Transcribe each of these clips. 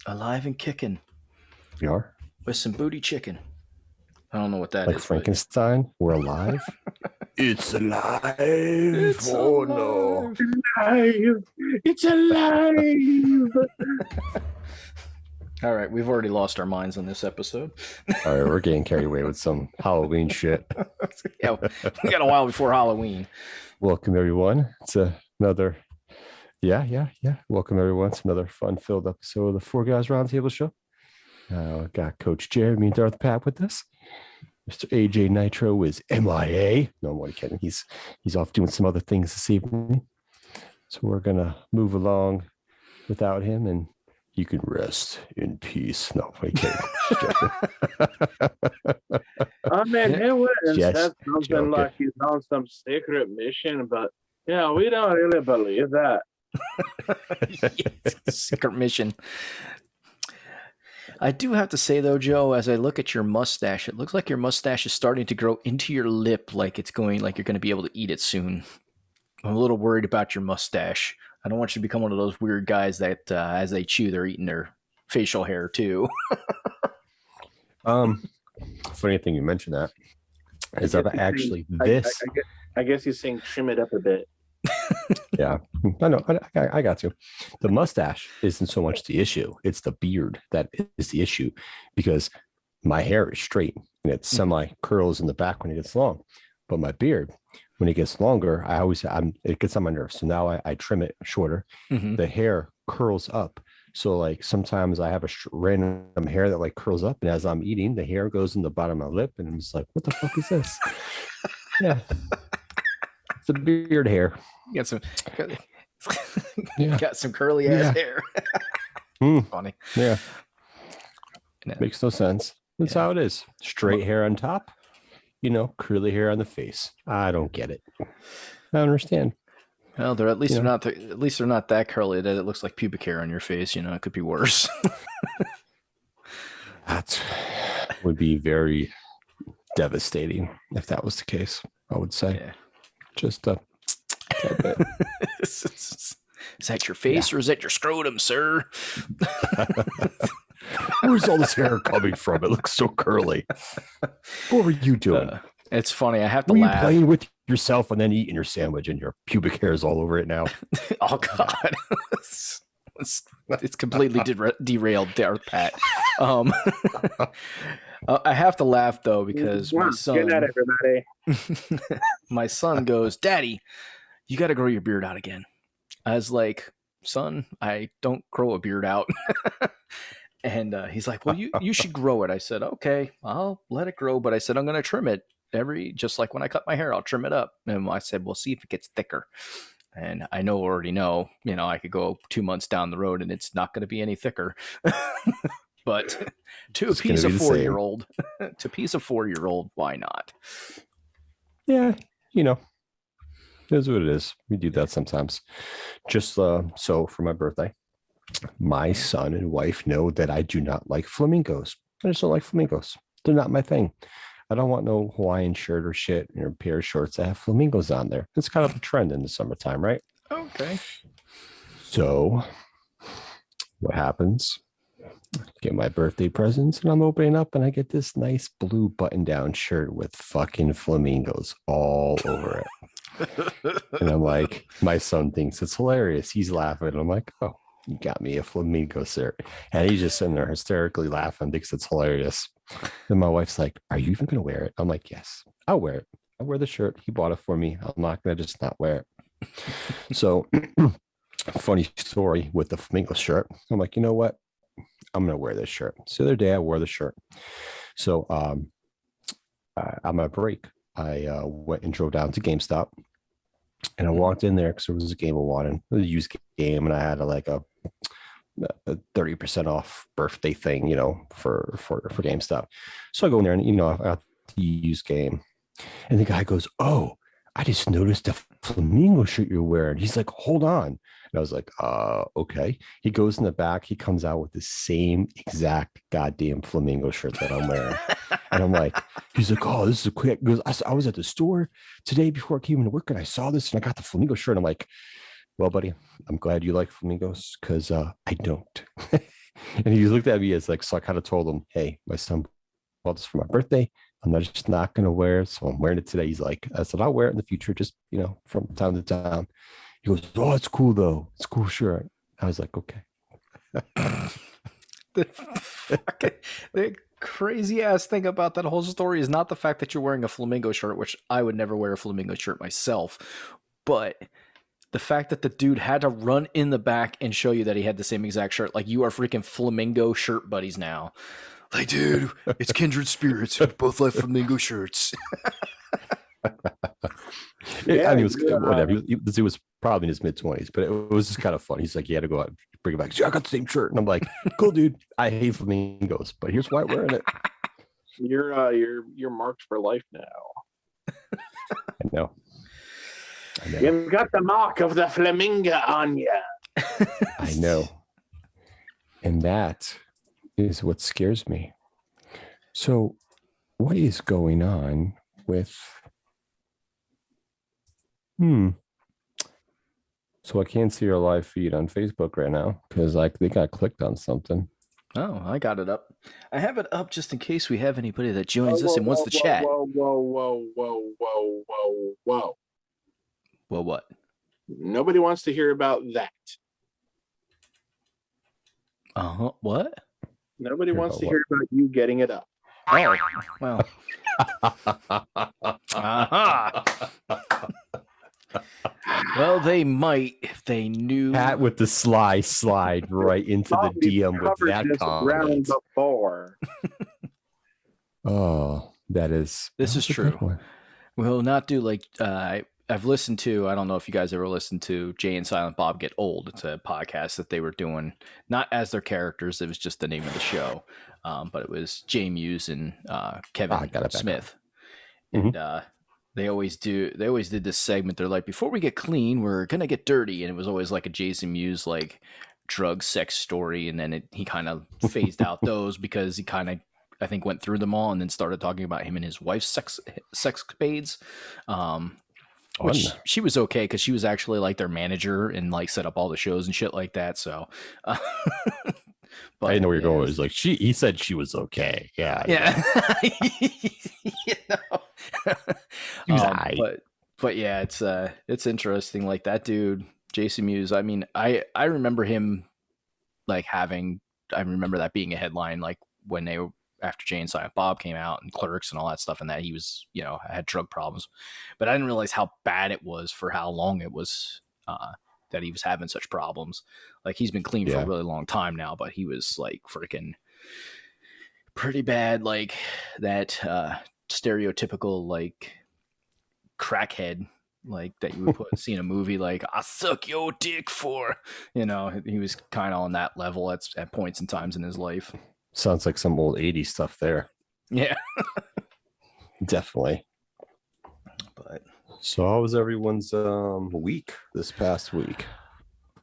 Alive and kicking We are with some booty chicken. I don't know what that like is, but Frankenstein. We're alive. It's alive. it's Oh no. alive. Alive. It's alive. All right, we've already lost our minds on this episode. All right, we're getting carried away with some Halloween shit. Yeah, we got a while before Halloween. Welcome everyone. It's another Welcome everyone to another fun-filled episode of the Four Guys Roundtable Show. Got Coach Jeremy and Darth Pat with us. Mr. AJ Nitro is MIA. No, I'm only kidding. He's off doing some other things this evening. So we're gonna move along without him, and you can rest in peace. No, I'm kidding. I mean, he went and Yes, said something joking. like he's on some secret mission, but yeah, we don't really believe that. Secret mission. I do have to say though, Joe, as I look at your mustache, it looks like your mustache is starting to grow into your lip, like you're going to be able to eat it soon. I'm a little worried about your mustache. I don't want you to become one of those weird guys that, as they chew, they're eating their facial hair too. Funny thing you mentioned that is that actually this. I guess he's saying trim it up a bit. Yeah, I know. I got you. The mustache isn't so much the issue; it's the beard that is the issue, because my hair is straight and it semi curls in the back when it gets long, but my beard, when it gets longer, it gets on my nerves. So now I trim it shorter. Mm-hmm. The hair curls up. So like sometimes I have a random hair that like curls up, and as I'm eating, the hair goes in the bottom of my lip, and I'm just like, what the fuck is this? Yeah. It's a beard hair. You got some, Yeah. got some curly ass hair. Funny. Yeah. No. Makes no sense. That's how it is. Straight hair on top, curly hair on the face. I don't get it. I don't understand. Well, they're at least they're not that curly that it looks like pubic hair on your face. It could be worse. That would be very devastating if that was the case, I would say. Yeah. Just a bit. Is that your face or is that your scrotum, sir? Where's all this hair coming from? It looks so curly. What were you doing? It's funny. I have to Were laugh. you playing with yourself and then eating your sandwich and your pubic hairs all over it now? Oh, God. It's completely derailed there, Pat. I have to laugh, though, because my son... Good night, everybody. My son goes, Daddy, you got to grow your beard out again. I was like, son, I don't grow a beard out. And he's like, well, you should grow it. I said, okay, I'll let it grow. But I said, I'm going to trim it just like when I cut my hair, I'll trim it up. And I said, we'll see if it gets thicker. And I already know, I could go 2 months down the road and it's not going to be any thicker. But to appease a 4-year-old, why not? Yeah, it is what it is. We do that sometimes. Just so for my birthday, my son and wife know that I do not like flamingos. I just don't like flamingos. They're not my thing. I don't want no Hawaiian shirt or shit or a pair of shorts that have flamingos on there. It's kind of a trend in the summertime, right? Okay. So what happens? Get my birthday presents and I'm opening up and I get this nice blue button-down shirt with fucking flamingos all over it. And I'm like, my son thinks it's hilarious. He's laughing. I'm like, oh, you got me a flamingo shirt. And he's just sitting there hysterically laughing, thinks it's hilarious. And my wife's like, are you even going to wear it? I'm like, yes, I'll wear it. I'll wear the shirt. He bought it for me. I'm not going to just not wear it. So funny story with the flamingo shirt. I'm like, you know what? I'm going to wear this shirt. So the other day I wore the shirt. So on my break, I went and drove down to GameStop. And I walked in there because there was a game I wanted. It was a used game, and I had a 30% off birthday thing, for GameStop. So I go in there and, I got the used game. And the guy goes, oh, I just noticed the flamingo shirt you're wearing. He's like, hold on. And I was like, okay. He goes in the back. He comes out with the same exact goddamn flamingo shirt that I'm wearing. And I'm like, he's like, oh, this is a quick. He goes, I was at the store today before I came into work and I saw this and I got the flamingo shirt. I'm like, well, buddy, I'm glad you like flamingos because I don't. And he looked at me as like, so I kind of told him, hey, my son bought this for my birthday. I'm just not going to wear it. So I'm wearing it today. He's like, I said, I'll wear it in the future, just, from time to time. He goes, oh, it's cool though. It's a cool shirt. I was like, okay. The crazy ass thing about that whole story is not the fact that you're wearing a flamingo shirt, which I would never wear a flamingo shirt myself, but the fact that the dude had to run in the back and show you that he had the same exact shirt. Like, you are freaking flamingo shirt buddies now. Like, dude, it's kindred spirits. We both like flamingo shirts. I mean, it was whatever. He was probably in his mid-20s, but it was just kind of fun. He's like, he had to go out and bring it back. I got the same shirt. And I'm like, cool, dude. I hate flamingos, but here's why I'm wearing it. You're marked for life now. I know. You've got the mark of the flamingo on you. I know. And that is what scares me. So what is going on with... So I can't see your live feed on Facebook right now because they got clicked on something. Oh, I got it up. I have it up just in case we have anybody that joins us and wants to chat. Whoa. Well, what? Nobody wants to hear about that. What? Nobody wants to hear about you getting it up. Oh, well. Well, they might if they knew. Pat with the slide right into the DM with that comment. Before. Oh, this is true. We'll not do like I've listened to. I don't know if you guys ever listened to Jay and Silent Bob Get Old. It's a podcast that they were doing, not as their characters. It was just the name of the show, but it was Jay Muse and Kevin Smith, and they always did this segment. They're like, before we get clean, we're gonna get dirty, and it was always like a Jason Mewes like drug sex story, and then he kind of phased out those because he kind of, I think, went through them all and then started talking about him and his wife's sexcapades, which she was okay because she was actually like their manager and like set up all the shows and shit like that. So but I didn't know where you're going. It was like he said she was okay. Yeah. But yeah, it's interesting. Like that dude, Jason Mewes. I mean, I remember him like I remember that being a headline, like when they were after Jay and Silent Bob came out and Clerks and all that stuff, and that he was, had drug problems, but I didn't realize how bad it was for how long it was that he was having such problems. Like he's been clean for a really long time now, but he was like freaking pretty bad, like that stereotypical like crackhead like that you would see in a movie, like I suck your dick for, he was kind of on that level at points and times in his life. Sounds like some old 80s stuff there. Yeah. Definitely. But so how was everyone's week this past week?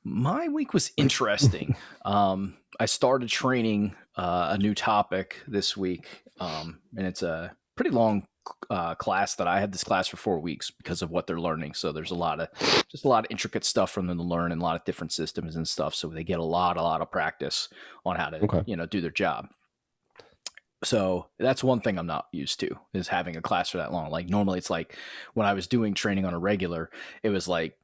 My week was interesting. I started training a new topic this week, and it's a pretty long class that I had this class for 4 weeks because of what they're learning. So there's a lot of intricate stuff from them to learn and a lot of different systems and stuff. So they get a lot of practice on how to, do their job. So that's one thing I'm not used to, is having a class for that long. Like normally it's like when I was doing training on a regular, it was like,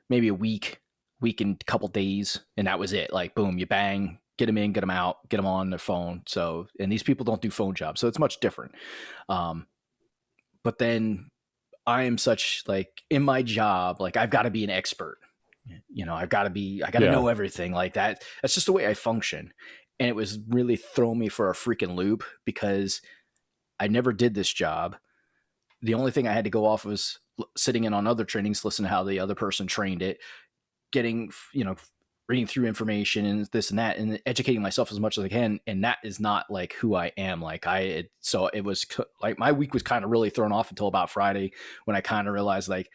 maybe a week and a couple days. And that was it. Like, boom, you bang, get them in, get them out, get them on their phone. So, and these people don't do phone jobs, so it's much different. But then I am such like in my job, like I've got to be an expert, I got to know everything like that. That's just the way I function. And it was really throwing me for a freaking loop because I never did this job. The only thing I had to go off was sitting in on other trainings, listen to how the other person trained it, getting, reading through information and this and that, and educating myself as much as I can. And that is not like who I am. So it was like my week was kind of really thrown off until about Friday when I kind of realized like,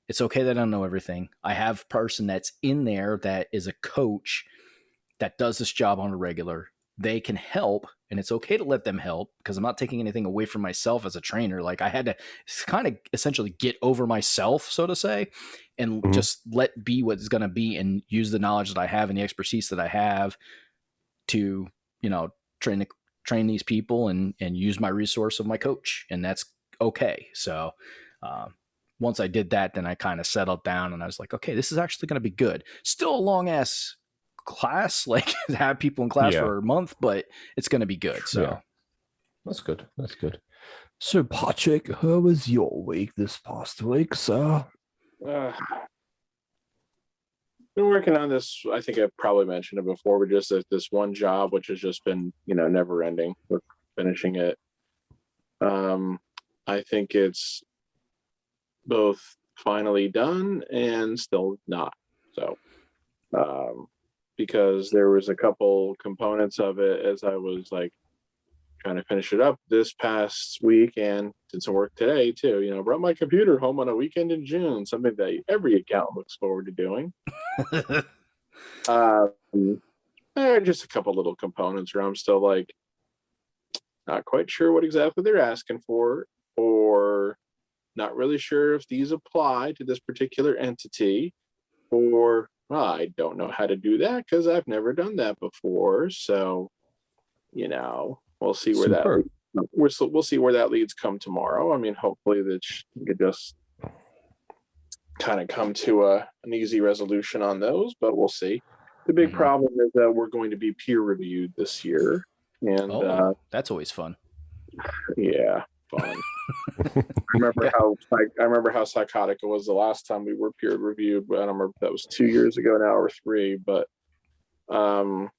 it's okay that I don't know everything. I have a person that's in there that is a coach that does this job on a regular. They can help, and it's okay to let them help because I'm not taking anything away from myself as a trainer. Like I had to kind of essentially get over myself, so to say, and just let be what it's going to be and use the knowledge that I have and the expertise that I have to, train these people and use my resource of my coach, and that's okay. So once I did that, then I kind of settled down and I was like, okay, this is actually going to be good. Still a long ass class, like have people in class for a month, but it's going to be good. So that's good. That's good. So Patrick, how was your week this past week, sir? Been working on this. I think I probably mentioned it before, but just this one job, which has just been, never ending with finishing it. I think it's both finally done and still not. So, because there was a couple components of it as I was like trying to finish it up this past week and did some work today too. Brought my computer home on a weekend in June, something that every accountant looks forward to doing. Just a couple little components where I'm still like not quite sure what exactly they're asking for, or not really sure if these apply to this particular entity, or I don't know how to do that because I've never done that before. So, we'll see where we'll see where that leads come tomorrow. I mean, hopefully that we could just kind of come to an easy resolution on those, but we'll see. The big problem is that we're going to be peer reviewed this year, and that's always fun. Yeah, fun. I remember how psychotic it was the last time we were peer reviewed. But I don't remember if that was 2 years ago now or 3. But for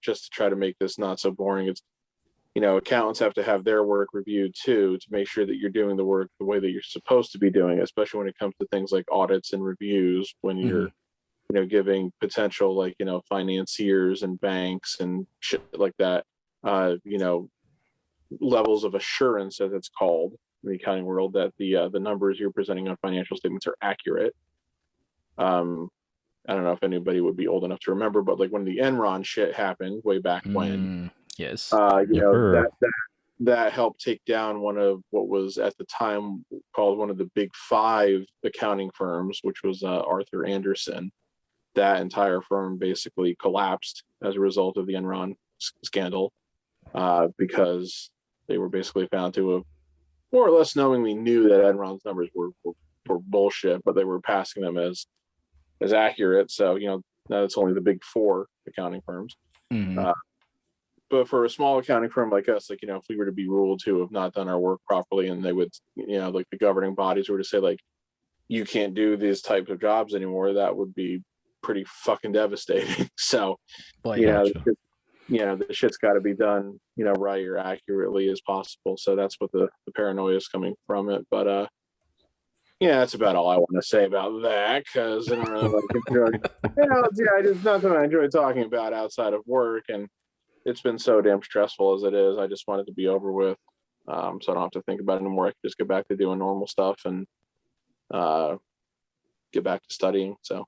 just to try to make this not so boring, it's accountants have to have their work reviewed too to make sure that you're doing the work the way that you're supposed to be doing, especially when it comes to things like audits and reviews, when you're giving potential like financiers and banks and shit like that levels of assurance, as it's called in the accounting world, that the numbers you're presenting on financial statements are accurate. I don't know if anybody would be old enough to remember, but like when the Enron shit happened way back when, yes, that helped take down one of what was at the time called one of the big 5 accounting firms, which was Arthur Andersen. That entire firm basically collapsed as a result of the Enron scandal, because they were basically found to have more or less knowingly knew that Enron's numbers were bullshit, but they were passing them as accurate. So now it's only the big 4 accounting firms. But for a small accounting firm like us, like if we were to be ruled to have not done our work properly, and they would like the governing bodies were to say like you can't do these types of jobs anymore, that would be pretty fucking devastating. So the shit's got to be done right or accurately as possible. So that's what the paranoia is coming from it. But that's about all I want to say about that, because I don't really like it's nothing I enjoy talking about outside of work, and it's been so damn stressful as it is. I just want it to be over with, so I don't have to think about it anymore. I can just get back to doing normal stuff and get back to studying. So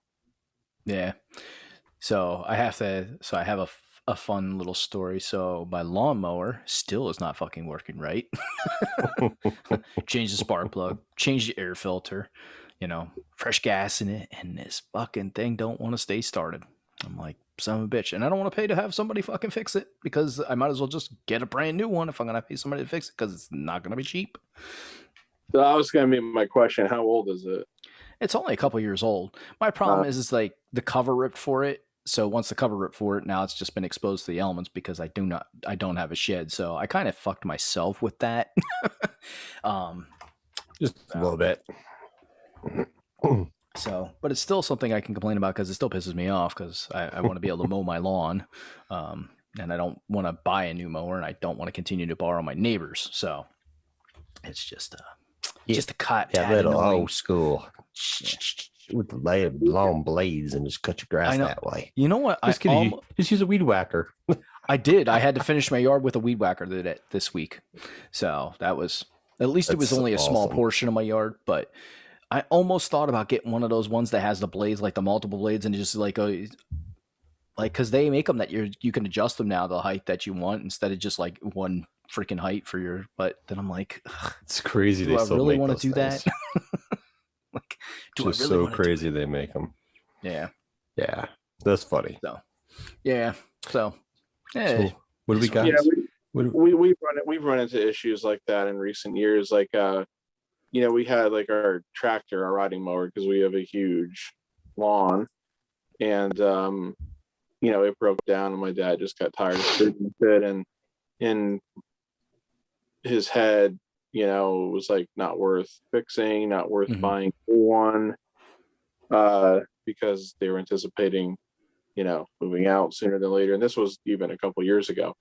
yeah. So I have a fun little story. So my lawnmower still is not fucking working right. Change the spark plug, change the air filter, fresh gas in it, and this fucking thing don't want to stay started. I'm like, son of a bitch. And I don't want to pay to have somebody fucking fix it, because I might as well just get a brand new one if I'm going to pay somebody to fix it, because it's not going to be cheap. So that was going to be my question. How old is it? It's only a couple years old. My problem is like the cover ripped for it. So once the cover ripped for it, now it's just been exposed to the elements, because I don't have a shed. So I kind of fucked myself with that. Just a little bit. So, but it's still something I can complain about, because it still pisses me off, because I want to be able to mow my lawn. And I don't want to buy a new mower, and I don't want to continue to borrow my neighbors. So it's just just a cut. Yeah, little old school. With the long blades and just cut your grass that way. You know what? Just use a weed whacker. I did. I had to finish my yard with a weed whacker this week. So that was, at least it was only a small portion of my yard, but I almost thought about getting one of those ones that has the blades, like the multiple blades, and just like because they make them that you can adjust them now the height that you want, instead of just like one freaking height for your. But then I'm like, it's crazy. Do I really want to do that? Just so crazy they make them. Yeah. Yeah. That's funny. So Yeah. So, So eh, what do we got? Yeah, What- we've run into issues like that in recent years. Like, we had like our tractor, our riding mower, because we have a huge lawn, and it broke down, and my dad just got tired of sitting with it, and in his head, it was like not worth fixing, not worth Mhm. buying a new one, because they were anticipating, moving out sooner than later, and this was even a couple years ago.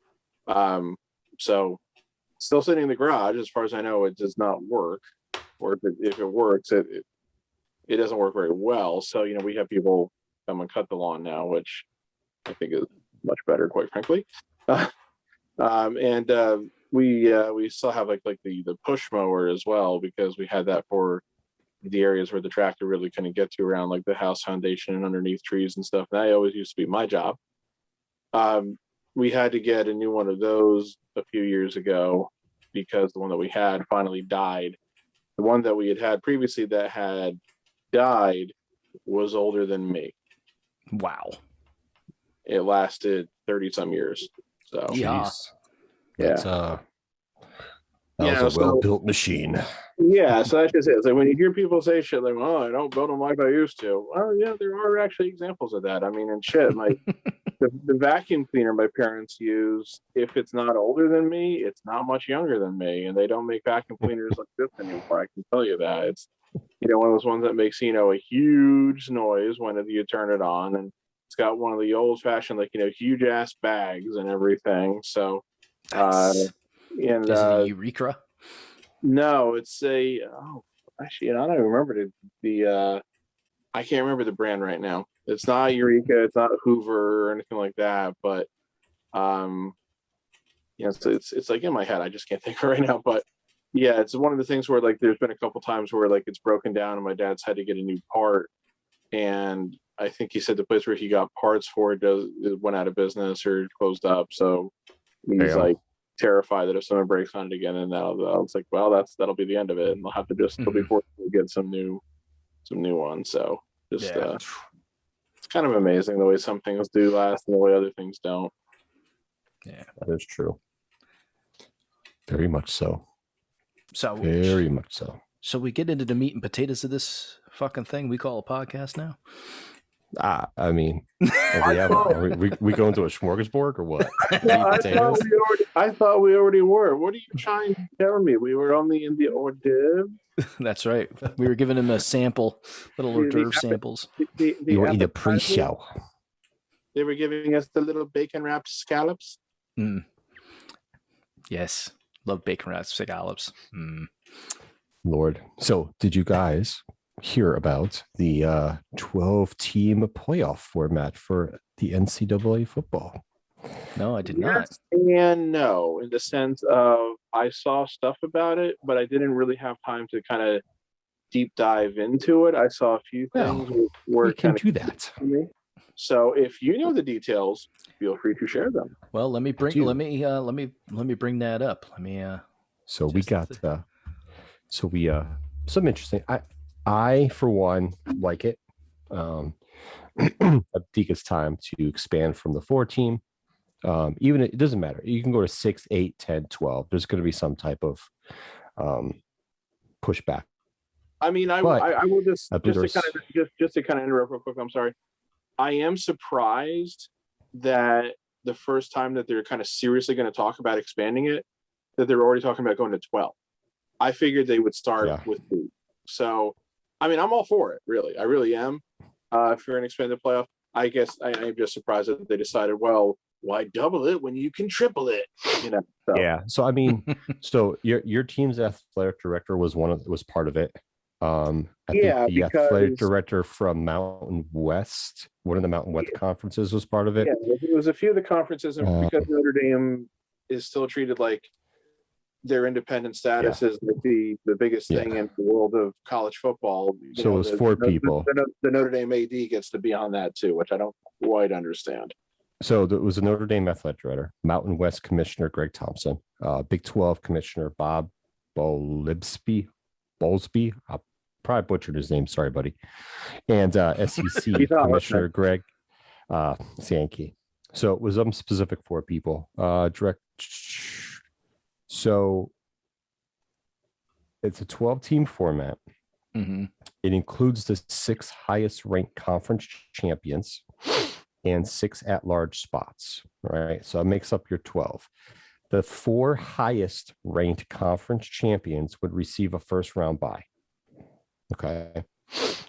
So still sitting in the garage, as far as I know, it does not work, or if it works, it doesn't work very well. So we have people come and cut the lawn now, which I think is much better, quite frankly. And we still have like the push mower as well, because we had that for the areas where the tractor really couldn't get to, around like the house foundation and underneath trees and stuff. And that always used to be my job. We had to get a new one of those a few years ago, because the one that we had finally died. The one that we had previously that had died was older than me. wow. It lasted 30 some years. So Yeah. Jeez. That's Yeah, that was a so- well-built machine. yeah, so that's just it. It's like when you hear people say shit like, "Oh, I don't build them like I used to." Well, yeah, there are actually examples of that. I mean, and shit, the vacuum cleaner my parents use, if it's not older than me, it's not much younger than me, and they don't make vacuum cleaners like this anymore. I can tell you that. It's one of those ones that makes a huge noise when you turn it on, and it's got one of the old-fashioned huge ass bags and everything. So, Nice. and Is it a Eureka? no, it's actually, I don't even remember I can't remember the brand right now. It's not Eureka, it's not Hoover or anything like that, but it's like in my head. I just can't think of it right now. But yeah, it's one of the things where like there's been a couple times where like it's broken down and my dad's had to get a new part, and I think he said the place where he got parts for it went out of business or closed up. So he's Damn. like terrified that if someone breaks on it again, and it's like, well, that'll be the end of it, and they'll have to they'll be forced to get some new ones. So just Yeah. it's kind of amazing the way some things do last and the way other things don't. That is true. Very much so. So Very much so. So we get into the meat and potatoes of this fucking thing we call a podcast now. I mean, are we going to a smorgasbord or what? I thought we already were. What are you trying to tell me? We were only in the hors d'oeuvre. That's right. We were giving him a sample, little hors d'oeuvre samples. You were in the appetizer? pre-show. They were giving us the little bacon wrapped scallops. Mm. Yes, love bacon wrapped scallops. Mm. Lord. So did you guys hear about the 12-team playoff format for the NCAA football? No, I did not. And no, in the sense of I saw stuff about it, but I didn't really have time to kind of deep dive into it. I saw a few things where We can do that. So if you know the details, feel free to share them. Well, let me bring that up. Let me So we got some interesting. I for one like it. I think it's time to expand from the 4-team. Even it doesn't matter. You can go to 6, 8, 10, 12. There's going to be some type of pushback. I mean, I will just to kind of interrupt real quick. I'm sorry. I am surprised that the first time that they're kind of seriously going to talk about expanding it, that they're already talking about going to 12. I figured they would start with 2. So, I mean, I'm all for it. Really, I really am. If you're an expanded playoff, I guess I'm just surprised that they decided, well, why double it when you can triple it? So. Yeah. So I mean, so your team's athletic director was part of it. I think the athletic director from Mountain West, one of the Mountain West conferences, was part of it. Yeah, it was a few of the conferences, and because Notre Dame is still treated like their independent status is like the biggest thing in the world of college football. So it was 4 people. The Notre Dame AD gets to be on that too, which I don't quite understand. So there was a Notre Dame athletic director, Mountain West Commissioner Greg Thompson, Big 12 Commissioner Bob Bowlesby. I probably butchered his name. Sorry, buddy. And SEC Commissioner Greg Sankey. So it was specific for people. Direct. So it's a 12-team format. Mm-hmm. It includes the 6 highest ranked conference champions and 6 at-large spots. Right. So it makes up your 12. The 4 highest ranked conference champions would receive a first round bye. Okay.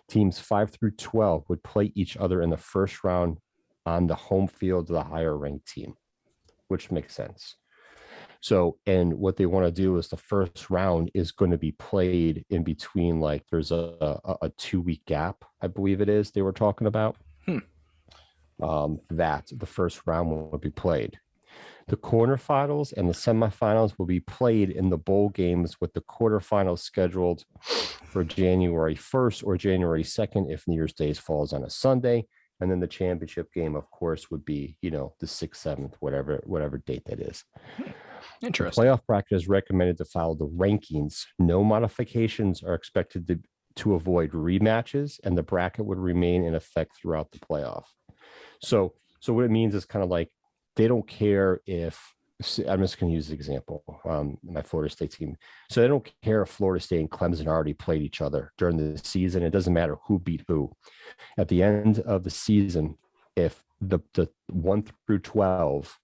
Teams 5 through 12 would play each other in the first round on the home field of the higher ranked team, which makes sense. So, and what they want to do is the first round is going to be played in between, like there's a 2-week gap, I believe it is, they were talking about. That the first round will be played. The quarterfinals and the semifinals will be played in the bowl games, with the quarterfinals scheduled for January 1st or January 2nd if New Year's Day falls on a Sunday. And then the championship game, of course, would be, the 6th, 7th, whatever date that is. Interesting. The playoff bracket is recommended to follow the rankings. No modifications are expected to avoid rematches, and the bracket would remain in effect throughout the playoff. So what it means is kind of like, they don't care if, I'm just going to use the example, my Florida State team. So they don't care if Florida State and Clemson already played each other during the season. It doesn't matter who beat who. At the end of the season, if the 1 through 12,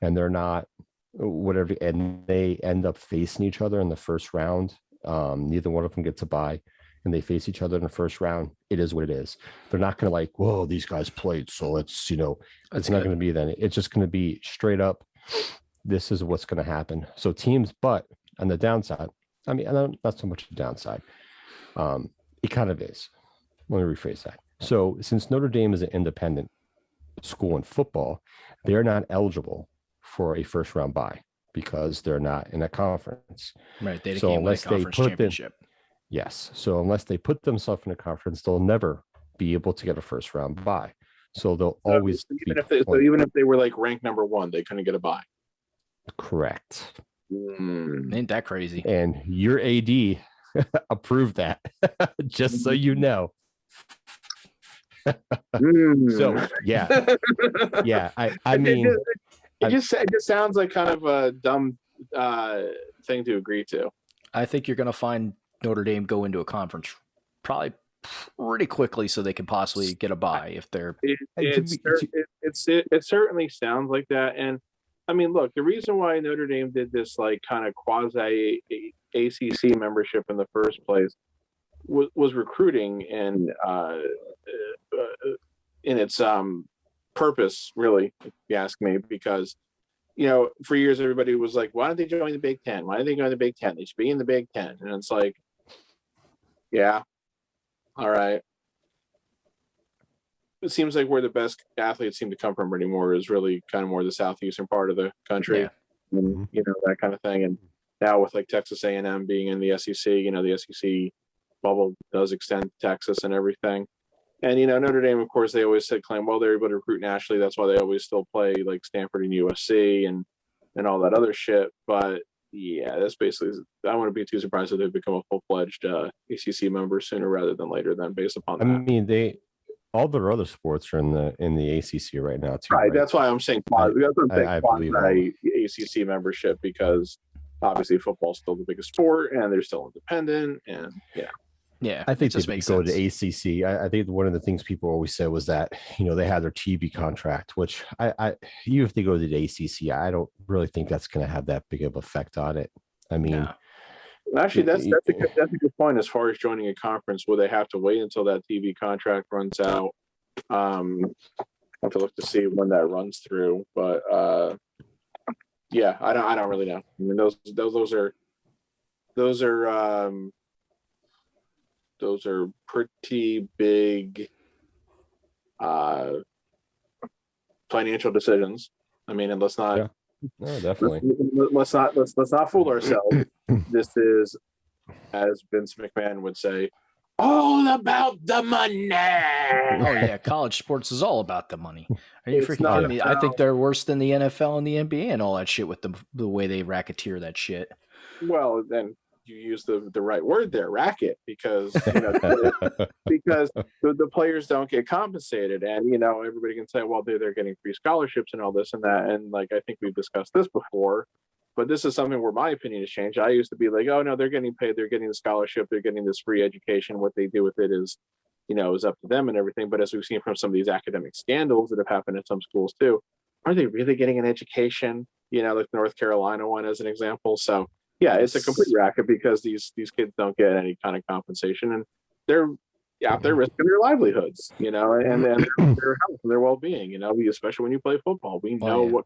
and they're not whatever, and they end up facing each other in the first round, neither one of them gets a bye, and they face each other in the first round, it is what it is. They're not going to like, whoa, these guys played, so it's it's not going to be then. It's just going to be straight up, this is what's going to happen. So teams, but on the downside, I mean, not so much the downside. It kind of is. Let me rephrase that. So since Notre Dame is an independent school in football, they're not eligible for a first round bye because they're not in a conference. Right. They so can't win a conference championship. Yes. So unless they put themselves in a conference, they'll never be able to get a first round bye. So they'll always even if they were like ranked number 1, they couldn't get a bye. Correct. Ain't that crazy? And your AD approved that, just so you know. So yeah. I mean, it just sounds like kind of a dumb thing to agree to. I think you're going to find Notre Dame go into a conference probably pretty quickly so they can possibly get a bye if they're. It certainly sounds like that. And I mean, look, the reason why Notre Dame did this like kind of quasi ACC membership in the first place was recruiting and in its purpose, really, if you ask me, because for years everybody was like, why don't they join the Big Ten? Why don't they join the Big Ten? They should be in the Big Ten. And it's like, yeah, all right. It seems like where the best athletes seem to come from anymore is really kind of more the southeastern part of the country, and, that kind of thing. And now with like Texas A&M being in the SEC, the SEC bubble does extend to Texas and everything. And, Notre Dame, of course, they always claim, well, they're able to recruit nationally. That's why they always still play like Stanford and USC and all that other shit. But yeah, that's basically, I wouldn't be too surprised if they become a full-fledged ACC member sooner rather than later, then based upon that. I mean, all their other sports are in the ACC right now too. Right. That's why I'm saying I believe ACC membership, because obviously football is still the biggest sport and they're still independent, and yeah, I think they go to ACC. I think one of the things people always said was that they had their TV contract, which even if they go to the ACC, I don't really think that's going to have that big of effect on it. I mean. No. Actually, that's a good point as far as joining a conference. Will they have to wait until that TV contract runs out? I have to look to see when that runs through, but yeah, I don't really know. I mean, those are pretty big financial decisions. I mean, and let's not. Yeah. No, definitely. Let's not fool ourselves. This is, as Vince McMahon would say, all about the money. Oh yeah, college sports is all about the money. Are you freaking kidding me? I think they're worse than the NFL and the NBA and all that shit with the way they racketeer that shit. Well, then you use the right word there, racket, because because the players don't get compensated, and everybody can say, well, they're getting free scholarships and all this and that, and like I think we've discussed this before, but this is something where my opinion has changed. I used to be like, oh no, they're getting paid, they're getting the scholarship, they're getting this free education. What they do with it is up to them and everything. But as we've seen from some of these academic scandals that have happened at some schools too, are they really getting an education? Like North Carolina one as an example. So yeah, it's a complete racket because these kids don't get any kind of compensation, and they're risking their livelihoods, and their health and their well-being, especially when you play football. We know what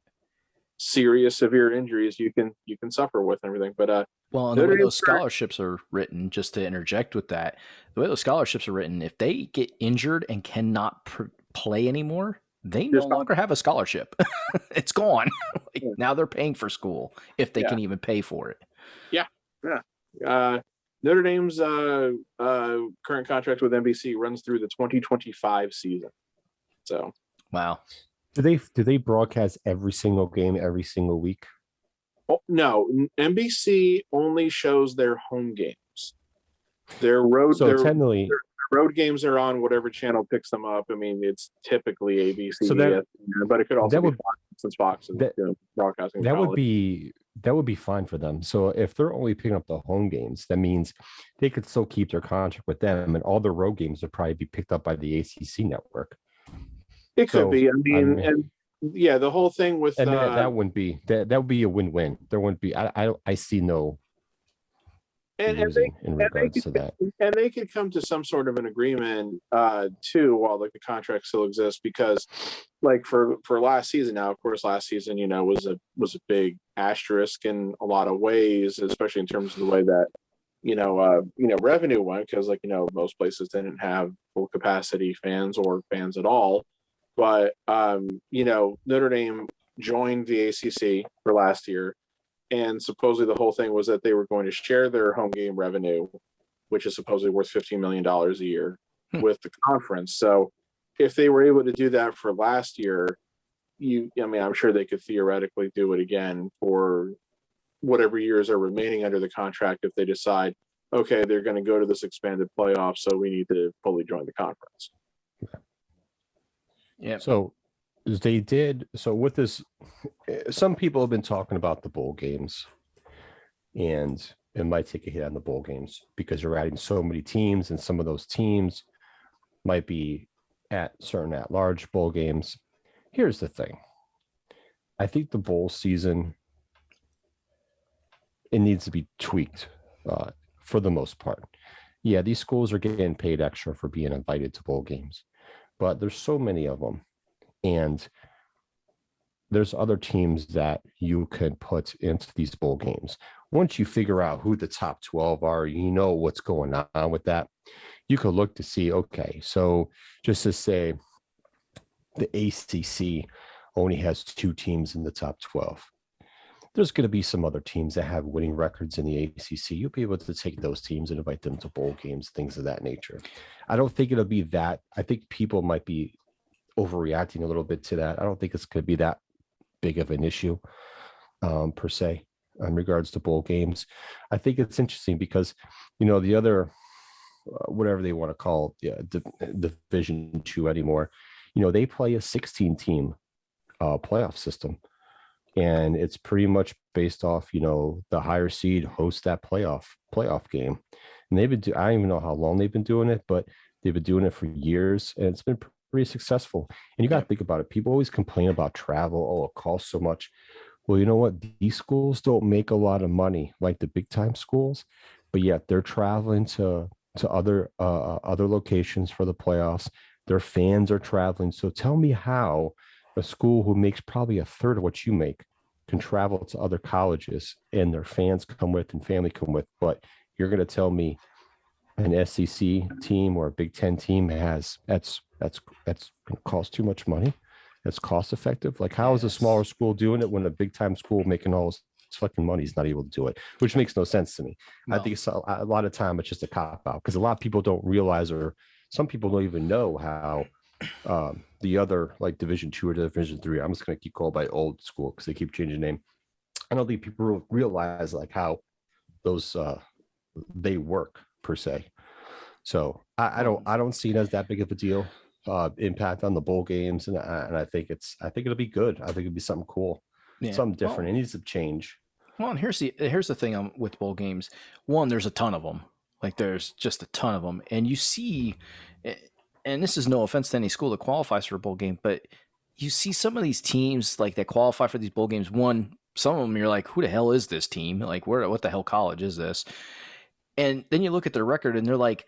serious, severe injuries you can suffer with and everything. But well, and the way those scholarships are written, just to interject with that, the way those scholarships are written, if they get injured and cannot play anymore, they no longer have a scholarship. It's gone. Now they're paying for school if they can even pay for it. Yeah. Notre Dame's current contract with NBC runs through the 2025 season. So wow. Do they broadcast every single game every single week? Oh, no, NBC only shows their home games. Their road. So technically, their road games are on whatever channel picks them up. I mean, it's typically ABC, so but it could also be Fox, since Fox is broadcasting. That would be fine for them. So if they're only picking up the home games, that means they could still keep their contract with them, and all their road games would probably be picked up by the ACC network. It could be. I mean, and yeah, the whole thing with that wouldn't be that would be a win-win. There wouldn't be. I see no. Losing in regards to that, and they could come to some sort of an agreement too, while like the contract still exists, because like for last season, now of course last season was a big asterisk in a lot of ways, especially in terms of the way that revenue went, because like most places didn't have full capacity fans or fans at all. But Notre Dame joined the ACC for last year, and supposedly the whole thing was that they were going to share their home game revenue, which is supposedly worth $15 million a year, with the conference. So if they were able to do that for last year, I'm sure they could theoretically do it again for whatever years are remaining under the contract if they decide, okay, they're going to go to this expanded playoff, so we need to fully join the conference. Yeah. So they did. So with this, some people have been talking about the bowl games, and it might take a hit on the bowl games because you're adding so many teams, and some of those teams might be at certain at-large bowl games. Here's the thing. I think the bowl season, it needs to be tweaked for the most part. Yeah, these schools are getting paid extra for being invited to bowl games, but there's so many of them. And there's other teams that you can put into these bowl games. Once you figure out who the top 12 are, what's going on with that, you could look to see, okay, so just to say the ACC only has 2 teams in the top 12. There's going to be some other teams that have winning records in the ACC. You'll be able to take those teams and invite them to bowl games, things of that nature. I don't think it'll be that. I think people might be overreacting a little bit to that. I don't think it's going to be that big of an issue per se in regards to bowl games. I think it's interesting because, the other, whatever they want to call Division II anymore, they play a 16-team playoff system. And it's pretty much based off, the higher seed hosts that playoff game. And they've been I don't even know how long they've been doing it, but they've been doing it for years, and it's been pretty successful. And you got to think about it. People always complain about travel. Oh, it costs so much. Well, you know what? These schools don't make a lot of money like the big time schools, but yet they're traveling to other locations for the playoffs. Their fans are traveling. So tell me how a school who makes probably a third of what you make can travel to other colleges and their fans come with and family come with. But you're going to tell me an SEC team or a Big Ten team that's cost too much money? That's cost effective. Like, how is a smaller school doing it when a big time school making all this fucking money is not able to do it? Which makes no sense to me. No. I think it's a lot of time it's just a cop out because a lot of people don't realize, or some people don't even know how the other like Division II or Division III. I'm just going to keep calling by old school because they keep changing name. I don't think people realize like how those they work per se. So I don't see it as that big of a deal impact on the bowl games, and I think it'll be good. I think it'll be something cool, something different. It needs to change. Well, and here's the thing with bowl games. One, there's a ton of them. Like there's just a ton of them, and you see, and this is no offense to any school that qualifies for a bowl game, but you see some of these teams like that qualify for these bowl games. One, some of them you're like, who the hell is this team? Like what the hell college is this? And then you look at their record and they're like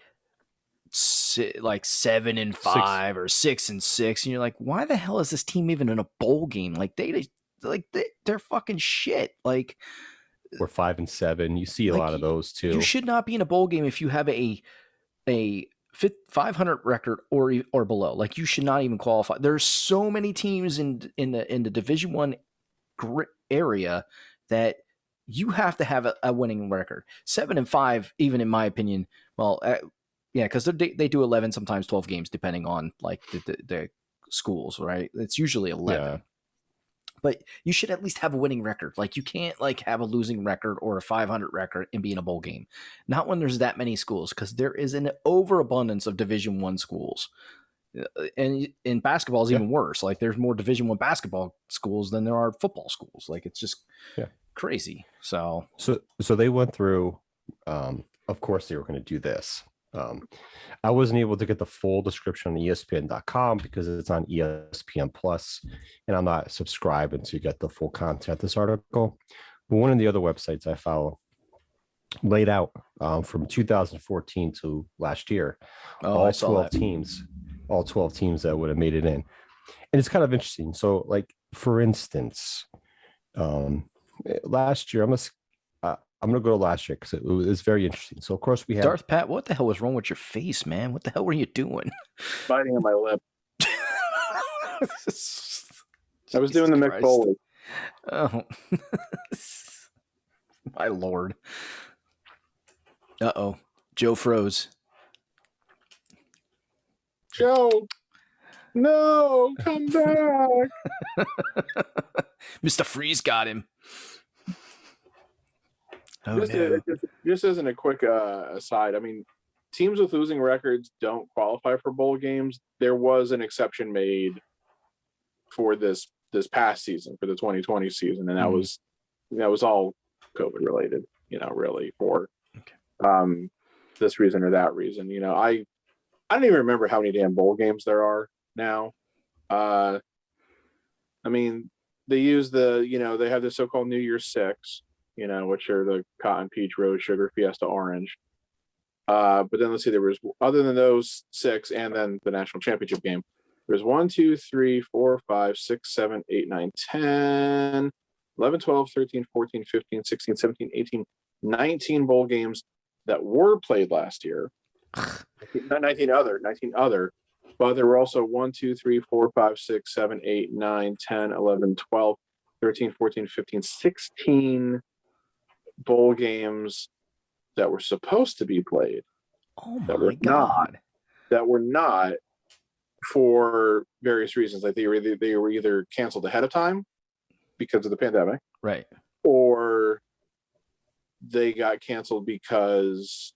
7-5 or 6-6, and you're like, why the hell is this team even in a bowl game? Like they're fucking shit. Like we're 5-7. You see a lot of those too. You should not be in a bowl game if you have a 500 record or below. Like you should not even qualify. There's so many teams in the Division I area that you have to have a winning record. 7-5, even in my opinion. Well, yeah, because they do 11, sometimes 12 games, depending on like the schools, right? It's usually 11. Yeah. But you should at least have a winning record. Like you can't like have a losing record or a 500 record and be in a bowl game. Not when there's that many schools, because there is an overabundance of Division I schools. And in basketball is even worse. Like there's more Division I basketball schools than there are football schools. Like it's just crazy. So they went through. Of course, they were going to do this. I wasn't able to get the full description on ESPN.com because it's on ESPN Plus, and I'm not subscribing to get the full content of this article. But one of the other websites I follow laid out from 2014 to last year, all 12 teams that would have made it in. And it's kind of interesting. So, like, for instance, last year, I'm going to go to last year because it was very interesting. So, of course, we had Darth Pat. What the hell was wrong with your face, man? What the hell were you doing? Biting on my lip. I was doing the Mick Foley. Oh, my lord. Uh-oh. Joe froze. Joe, no, come back. Mr. Freeze got him. Oh, just as a quick aside, I mean, teams with losing records don't qualify for bowl games. There was an exception made for this past season, for the 2020 season, and that was all COVID related, really for this reason or that reason. I don't even remember how many damn bowl games there are now. I mean, they use they have the so-called New Year's Six, which are the Cotton, Peach, Rose, Sugar, Fiesta, Orange. But then let's see, there was, other than those 6 and then the national championship game, there's 1, 2, 3, 4, 5, 6, 7, 8, 9, 10, 11, 12, 13, 14, 15, 16, 17, 18, 19 bowl games that were played last year. 19 other. But there were also 1, 2, 3, 4, 5, 6, 7, 8, 9, 10, 11, 12, 13, 14, 15, 16 bowl games that were supposed to be played. Oh my God. That were not for various reasons. Like they were either canceled ahead of time because of the pandemic. Right. Or they got canceled because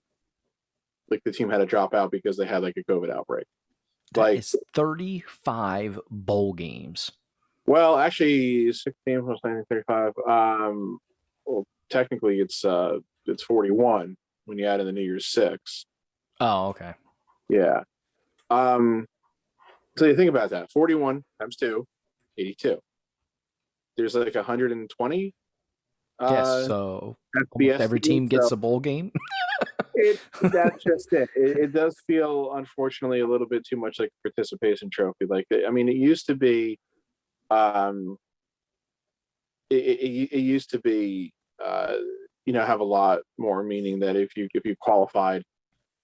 like the team had to drop out because they had like a COVID outbreak. That is 35 bowl games. Well, actually 16 plus 19, 35. Well, technically it's 41 when you add in the New Year's Six. Oh, okay. Yeah. So you think about that. 41 times 2, 82. There's like 120. Yes, so every team gets a bowl game. That's just it. It does feel, unfortunately, a little bit too much like a participation trophy. Like, I mean, it used to be, it used to be, have a lot more meaning that if you qualified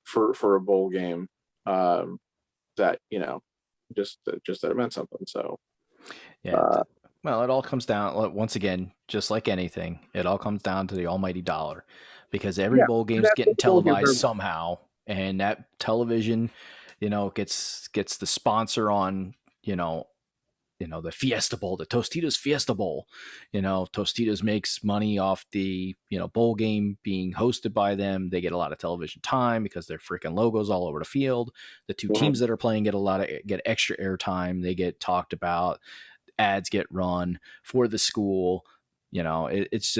for a bowl game, that just that it meant something. So, yeah. Well, it all comes down, once again, just like anything, it all comes down to the almighty dollar, because every bowl game's getting televised somehow, and that television, gets the sponsor on, the Fiesta Bowl, the Tostitos Fiesta Bowl. Tostitos makes money off the, bowl game being hosted by them. They get a lot of television time because their freaking logos all over the field. The two teams that are playing get extra airtime. They get talked about. Ads get run for the school. It's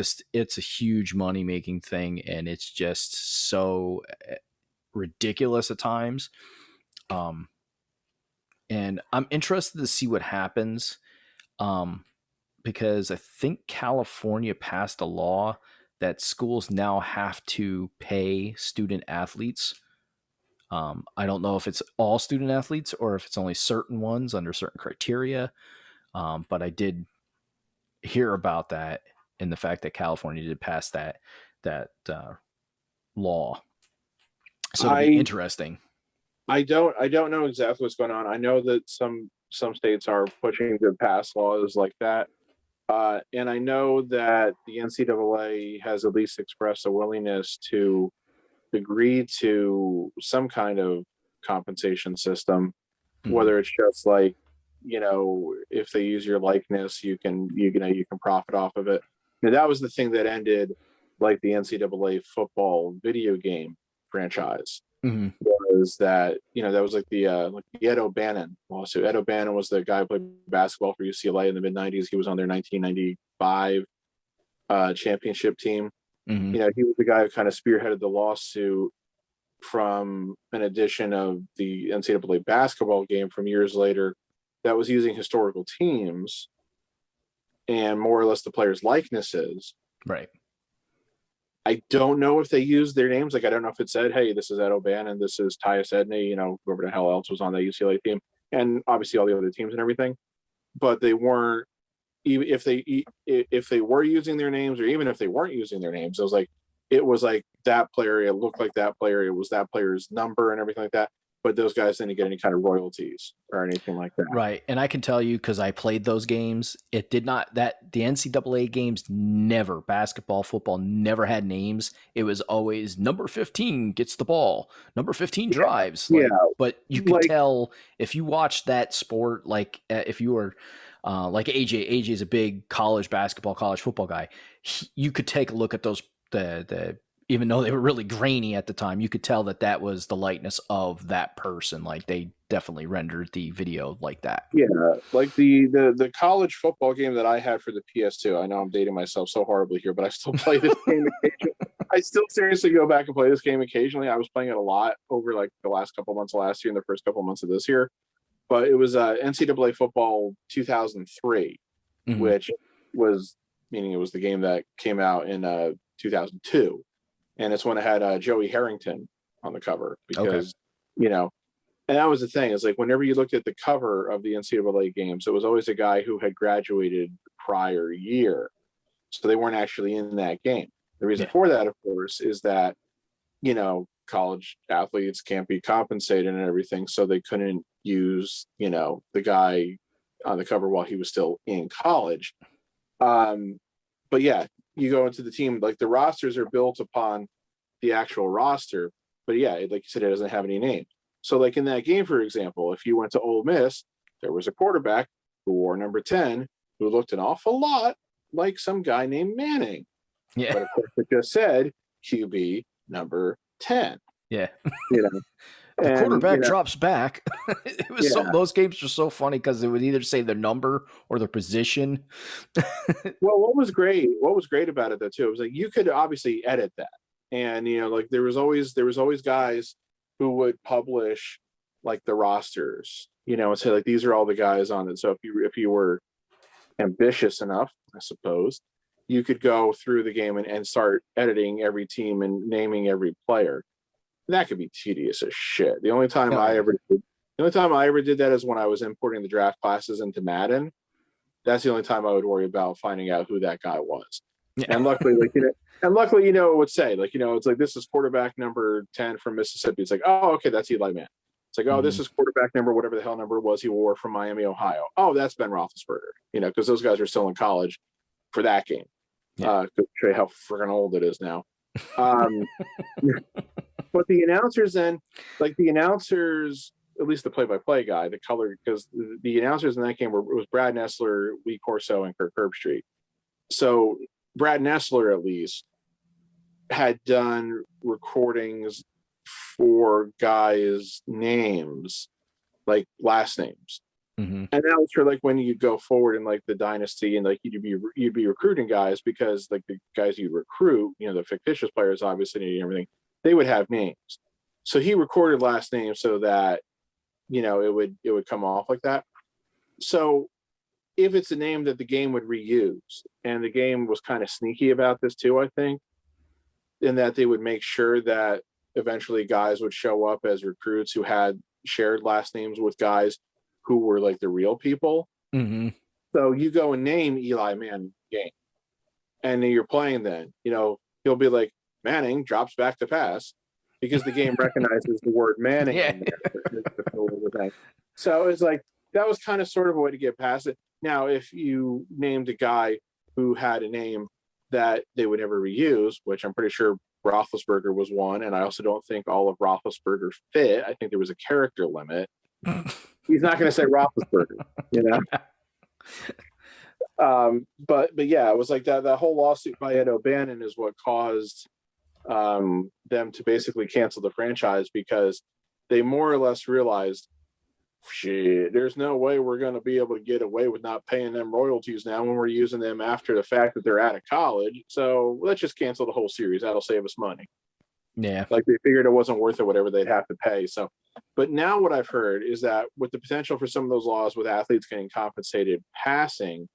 a huge money making thing, and it's just so ridiculous at times. And I'm interested to see what happens, because I think California passed a law that schools now have to pay student athletes. I don't know if it's all student athletes or if it's only certain ones under certain criteria, but I did hear about that, and the fact that California did pass that law. So it'll be interesting. I don't know exactly what's going on. I know that some states are pushing to pass laws like that. And I know that the NCAA has at least expressed a willingness to agree to some kind of compensation system, whether it's just like, if they use your likeness, you can profit off of it. That was the thing that ended like the NCAA football video game franchise. Was that that was like the Ed O'Bannon lawsuit. Ed O'Bannon was the guy who played basketball for UCLA in the mid-90s. He was on their 1995 championship team. He was the guy who kind of spearheaded the lawsuit from an edition of the NCAA basketball game from years later that was using historical teams and more or less the players' likenesses. Right. I don't know if they used their names. Like, I don't know if it said, hey, this is Ed O'Bannon, this is Tyus Edney, whoever the hell else was on that UCLA team, and obviously all the other teams and everything. But they weren't, even if they were using their names, or even if they weren't using their names, it was like that player, it looked like that player, it was that player's number and everything like that. But those guys didn't get any kind of royalties or anything like that. Right. And I can tell you, because I played those games, it did not, the NCAA games never, basketball, football, never had names. It was always number 15 gets the ball, number 15 drives. But you could tell if you watched that sport, if you were like AJ's a big college basketball, college football guy. You could take a look at those, the even though they were really grainy at the time, you could tell that was the likeness of that person. Like, they definitely rendered the video like that. Yeah, like the college football game that I had for the PS2. I know I'm dating myself so horribly here, but I still play this game occasionally. I still seriously go back and play this game occasionally. I was playing it a lot over like the last couple months of last year and the first couple months of this year. But it was NCAA football 2003, which was, meaning it was the game that came out in 2002. And it's when it had Joey Harrington on the cover, because, and that was the thing, is like, whenever you looked at the cover of the NCAA games, it was always a guy who had graduated prior year. So they weren't actually in that game. The reason for that, of course, is that, college athletes can't be compensated and everything. So they couldn't use, the guy on the cover while he was still in college. But yeah, you go into the team, like the rosters are built upon the actual roster, but yeah, like you said, it doesn't have any name. So like in that game, for example, if you went to Ole Miss, there was a quarterback who wore number 10, who looked an awful lot like some guy named Manning. Yeah. But of course it just said QB number 10. Yeah. The quarterback drops back. It was those games were so funny because it would either say their number or their position. Well, what was great about it though too, it was like you could obviously edit that, and like there was always guys who would publish like the rosters, and say like these are all the guys on it. So if you were ambitious enough, I suppose, you could go through the game and start editing every team and naming every player. That could be tedious as shit. The only time I ever did that is when I was importing the draft classes into Madden. That's the only time I would worry about finding out who that guy was. Yeah. And luckily, it would say, it's like, this is quarterback number 10 from Mississippi. It's like, oh, okay, that's Eli Manning. It's like, oh, this is quarterback number, whatever the hell number it was he wore from Miami, Ohio. Oh, that's Ben Roethlisberger. Because those guys are still in college for that game. To show you how freaking old it is now. But the announcers at least the play-by-play guy, the color, because the announcers in that game it was Brad Nessler, Lee Corso, and Kirk Herbstreit. So Brad Nessler at least had done recordings for guys' names, like last names. Mm-hmm. And that was for like when you go forward in like the dynasty and like you'd be recruiting guys, because like the guys you recruit, the fictitious players obviously and everything, they would have names. So he recorded last names so that it would come off like that. So if it's a name that the game would reuse, and the game was kind of sneaky about this too, I think, in that they would make sure that eventually guys would show up as recruits who had shared last names with guys who were like the real people. Mm-hmm. So you go and name Eli Manning game, and then you're playing. Then he'll be like, Manning drops back to pass, because the game recognizes the word Manning. Yeah. In there. So it's like that was kind of sort of a way to get past it. Now, if you named a guy who had a name that they would never reuse, which I'm pretty sure Roethlisberger was one, and I also don't think all of Roethlisberger fit. I think there was a character limit. He's not going to say Roethlisberger, But yeah, it was like that whole lawsuit by Ed O'Bannon is what caused them to basically cancel the franchise, because they more or less realized, shit, there's no way we're going to be able to get away with not paying them royalties now when we're using them after the fact that they're out of college. So let's just cancel the whole series. That'll save us money. Yeah. Like they figured it wasn't worth it, whatever they'd have to pay. So, but now what I've heard is that with the potential for some of those laws with athletes getting compensated passing,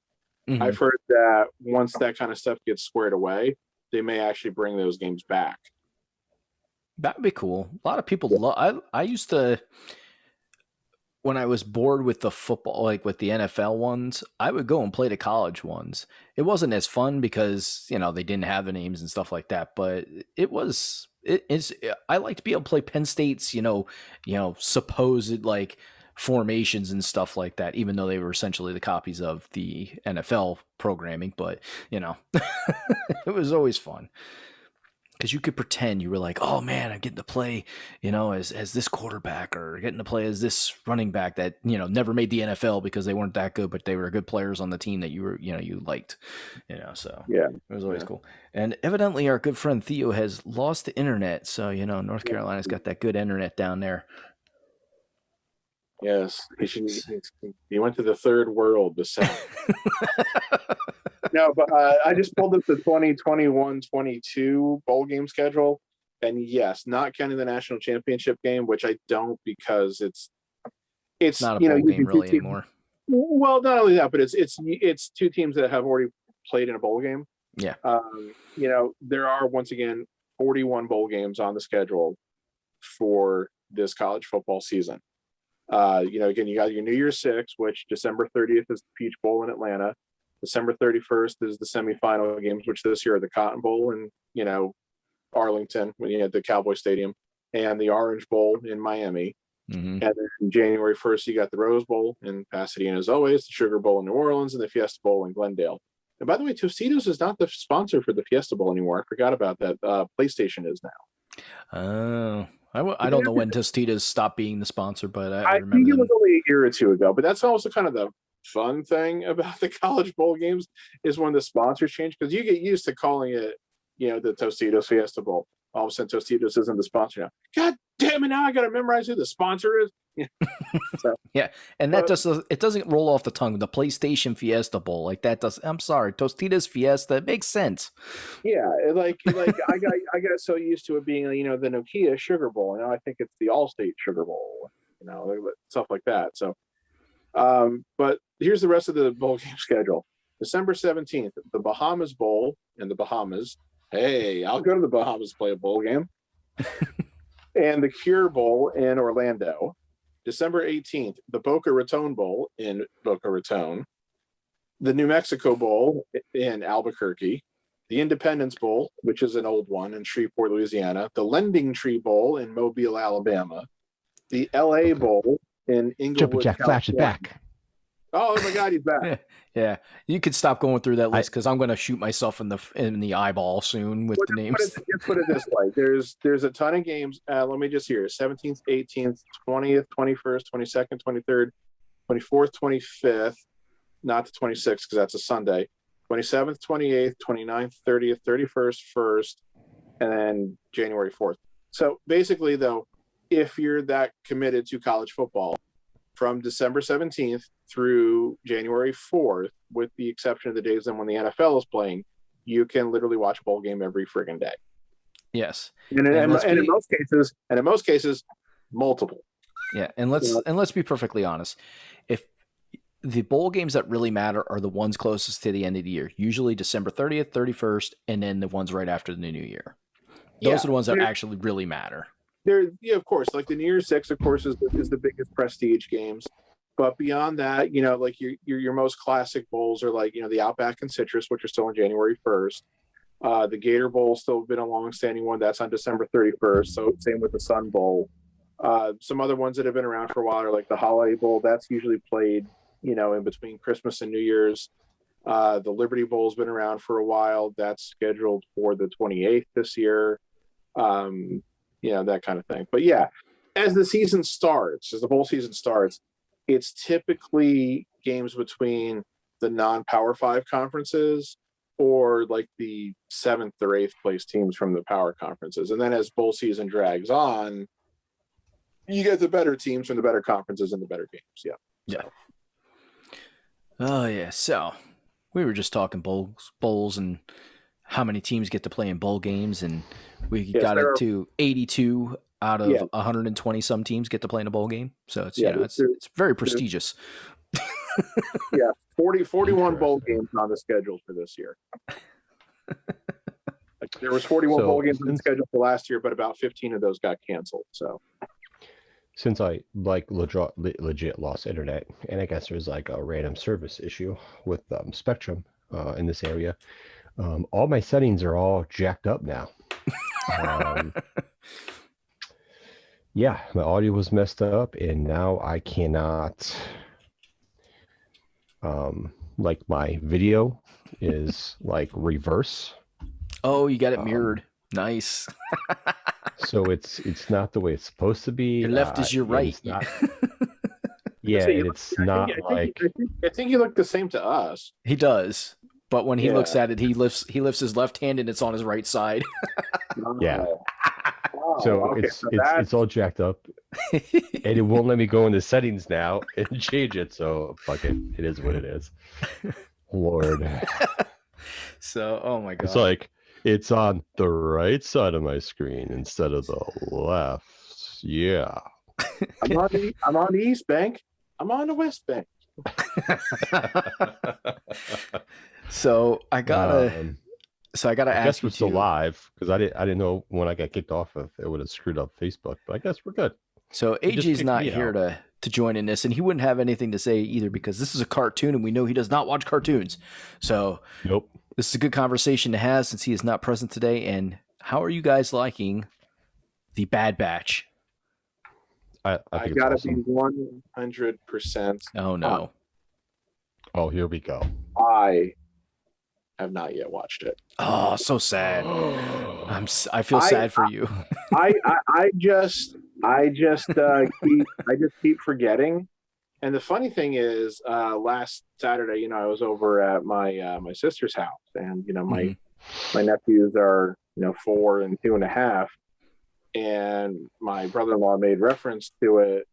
Mm-hmm. I've heard that once that kind of stuff gets squared away, they may actually bring those games back. That'd be cool. A lot of people I used to, when I was bored with the football, like with the NFL ones, I would go and play the college ones. It wasn't as fun because, they didn't have the names and stuff like that, but I like to be able to play Penn State's, supposed like formations and stuff like that, even though they were essentially the copies of the NFL programming, but it was always fun. Because you could pretend you were like, oh man, I'm getting to play, as this quarterback, or getting to play as this running back that, never made the NFL because they weren't that good, but they were good players on the team that you were, you liked, so yeah, it was always cool. And evidently our good friend Theo has lost the internet. So, North Carolina's got that good internet down there. Yes. He went to the third world, the South. No, but I just pulled up the 2021-22 bowl game schedule, and yes, not counting the national championship game, which I don't, because it's not a bowl game really anymore. Well, not only that, but it's two teams that have already played in a bowl game. Yeah. There are once again 41 bowl games on the schedule for this college football season. Again, you got your New Year's Six, which December 30th is the Peach Bowl in Atlanta. December 31st is the semifinal games, which this year are the Cotton Bowl in, Arlington, when you had the Cowboy Stadium, and the Orange Bowl in Miami. Mm-hmm. And then January 1st, you got the Rose Bowl in Pasadena, as always, the Sugar Bowl in New Orleans, and the Fiesta Bowl in Glendale. And by the way, Tostitos is not the sponsor for the Fiesta Bowl anymore. I forgot about that. PlayStation is now. Oh. I don't know when Tostitos stopped being the sponsor, but I remember think it was only a year or two ago. But that's also kind of the fun thing about the college bowl games, is when the sponsors change, because you get used to calling it, the Tostitos Fiesta Bowl. All of a sudden, Tostitos isn't the sponsor now. God damn it! Now I got to memorize who the sponsor is. Yeah, and that it doesn't roll off the tongue. The PlayStation Fiesta Bowl, like that does. I'm sorry, Tostitos Fiesta. It makes sense. Yeah, like I got so used to it being the Nokia Sugar Bowl. Now I think it's the Allstate Sugar Bowl. Stuff like that. So, but here's the rest of the bowl game schedule. December 17th, the Bahamas Bowl in the Bahamas. Hey, I'll go to the Bahamas to play a bowl game. And the Cure Bowl in Orlando. December 18th, the Boca Raton Bowl in Boca Raton. The New Mexico Bowl in Albuquerque. The Independence Bowl, which is an old one, in Shreveport, Louisiana. The Lending Tree Bowl in Mobile, Alabama. The LA Bowl in Inglewood, Jumping Jack California. flashes back. Oh my God, he's back. Yeah, you could stop going through that list because I'm going to shoot myself in the eyeball soon with the names. Just put it this way: there's a ton of games. Let me just hear: 17th, 18th, 20th, 21st, 22nd, 23rd, 24th, 25th. Not the 26th because that's a Sunday. 27th, 28th, 29th, 30th, 31st, 1st, and then January 4th. So basically, though, if you're that committed to college football, from December 17th through January 4th, with the exception of the days then when the NFL is playing, you can literally watch a bowl game every friggin' day. Yes, And in most cases, multiple. Yeah, and let's be perfectly honest. If the bowl games that really matter are the ones closest to the end of the year, usually December 30th, 31st, and then the ones right after the new year. Those are the ones that actually really matter. Of course, like the New Year's Six, of course, is the biggest prestige games. But beyond that, like your most classic bowls are like, the Outback and Citrus, which are still on January 1st. The Gator Bowl still been a long-standing one. That's on December 31st. So same with the Sun Bowl. Some other ones that have been around for a while are like the Holiday Bowl. That's usually played, in between Christmas and New Year's. The Liberty Bowl's been around for a while. That's scheduled for the 28th this year. That kind of thing. But yeah, as the bowl season starts, it's typically games between the non-Power 5 conferences or like the 7th or 8th place teams from the power conferences. And then as bowl season drags on, you get the better teams from the better conferences and the better games. Yeah. Yeah. Oh yeah. So we were just talking bowls and how many teams get to play in bowl games, and we got it to 82 out of 120 some teams get to play in a bowl game. So it's it's very prestigious. 41 bowl games on the schedule for this year. There was 41 bowl games on the schedule for last year, but about 15 of those got canceled. So since I legit lost internet, and I guess there's like a random service issue with Spectrum in this area, all my settings are all jacked up now. Yeah, my audio was messed up, and now I cannot. Like my video is like reverse. Oh, you got it mirrored. Nice. So it's not the way it's supposed to be. Your left is your right. Not, yeah, it's not like. I think you look the same to us. He does, but when he looks at it, he lifts his left hand and it's on his right side. Yeah. So it's all jacked up, and it won't let me go into settings now and change it. So fuck it, it is what it is. Lord. So, oh my god, it's like it's on the right side of my screen instead of the left. Yeah. I'm on the East Bank. I'm on the West Bank. So I gotta ask you. We're still live because I didn't know when I got kicked off if it would have screwed up Facebook, but I guess we're good. So AJ's not here to join in this, and he wouldn't have anything to say either because this is a cartoon, and we know he does not watch cartoons. So nope. This is a good conversation to have since he is not present today. And how are you guys liking the Bad Batch? I gotta awesome. be 100%. Oh no! Oh, here we go. I have not yet watched it. Oh, so sad. I feel sad for you. I just keep forgetting. And the funny thing is, last Saturday, I was over at my sister's house, and my nephews are 4 and 2.5, and my brother-in-law made reference to it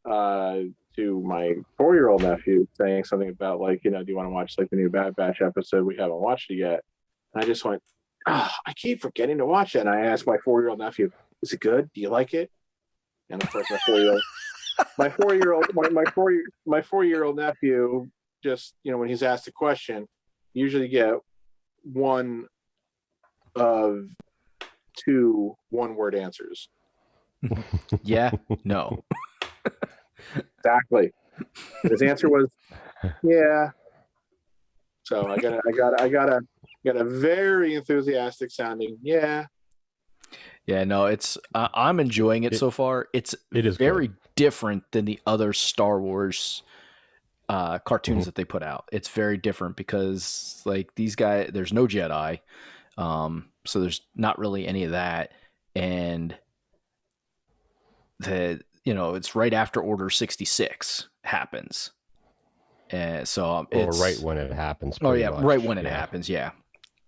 to my 4-year-old nephew, saying something about do you want to watch the new Bad Batch episode? We haven't watched it yet. And I just went, I keep forgetting to watch it. And I asked my 4-year-old nephew, "Is it good? Do you like it?" And of course, my 4-year-old nephew just when he's asked a question, usually get one of 2 one-word answers. Yeah, no. Exactly. His answer was, "Yeah." So I got a very enthusiastic sounding, "Yeah." Yeah, no, it's I'm enjoying it so far. It is very different than the other Star Wars cartoons that they put out. It's very different because like these guys, there's no Jedi, so there's not really any of that, and it's right after Order 66 happens, and so Or it's right when it happens. oh pretty yeah, much. right when it happens, yeah.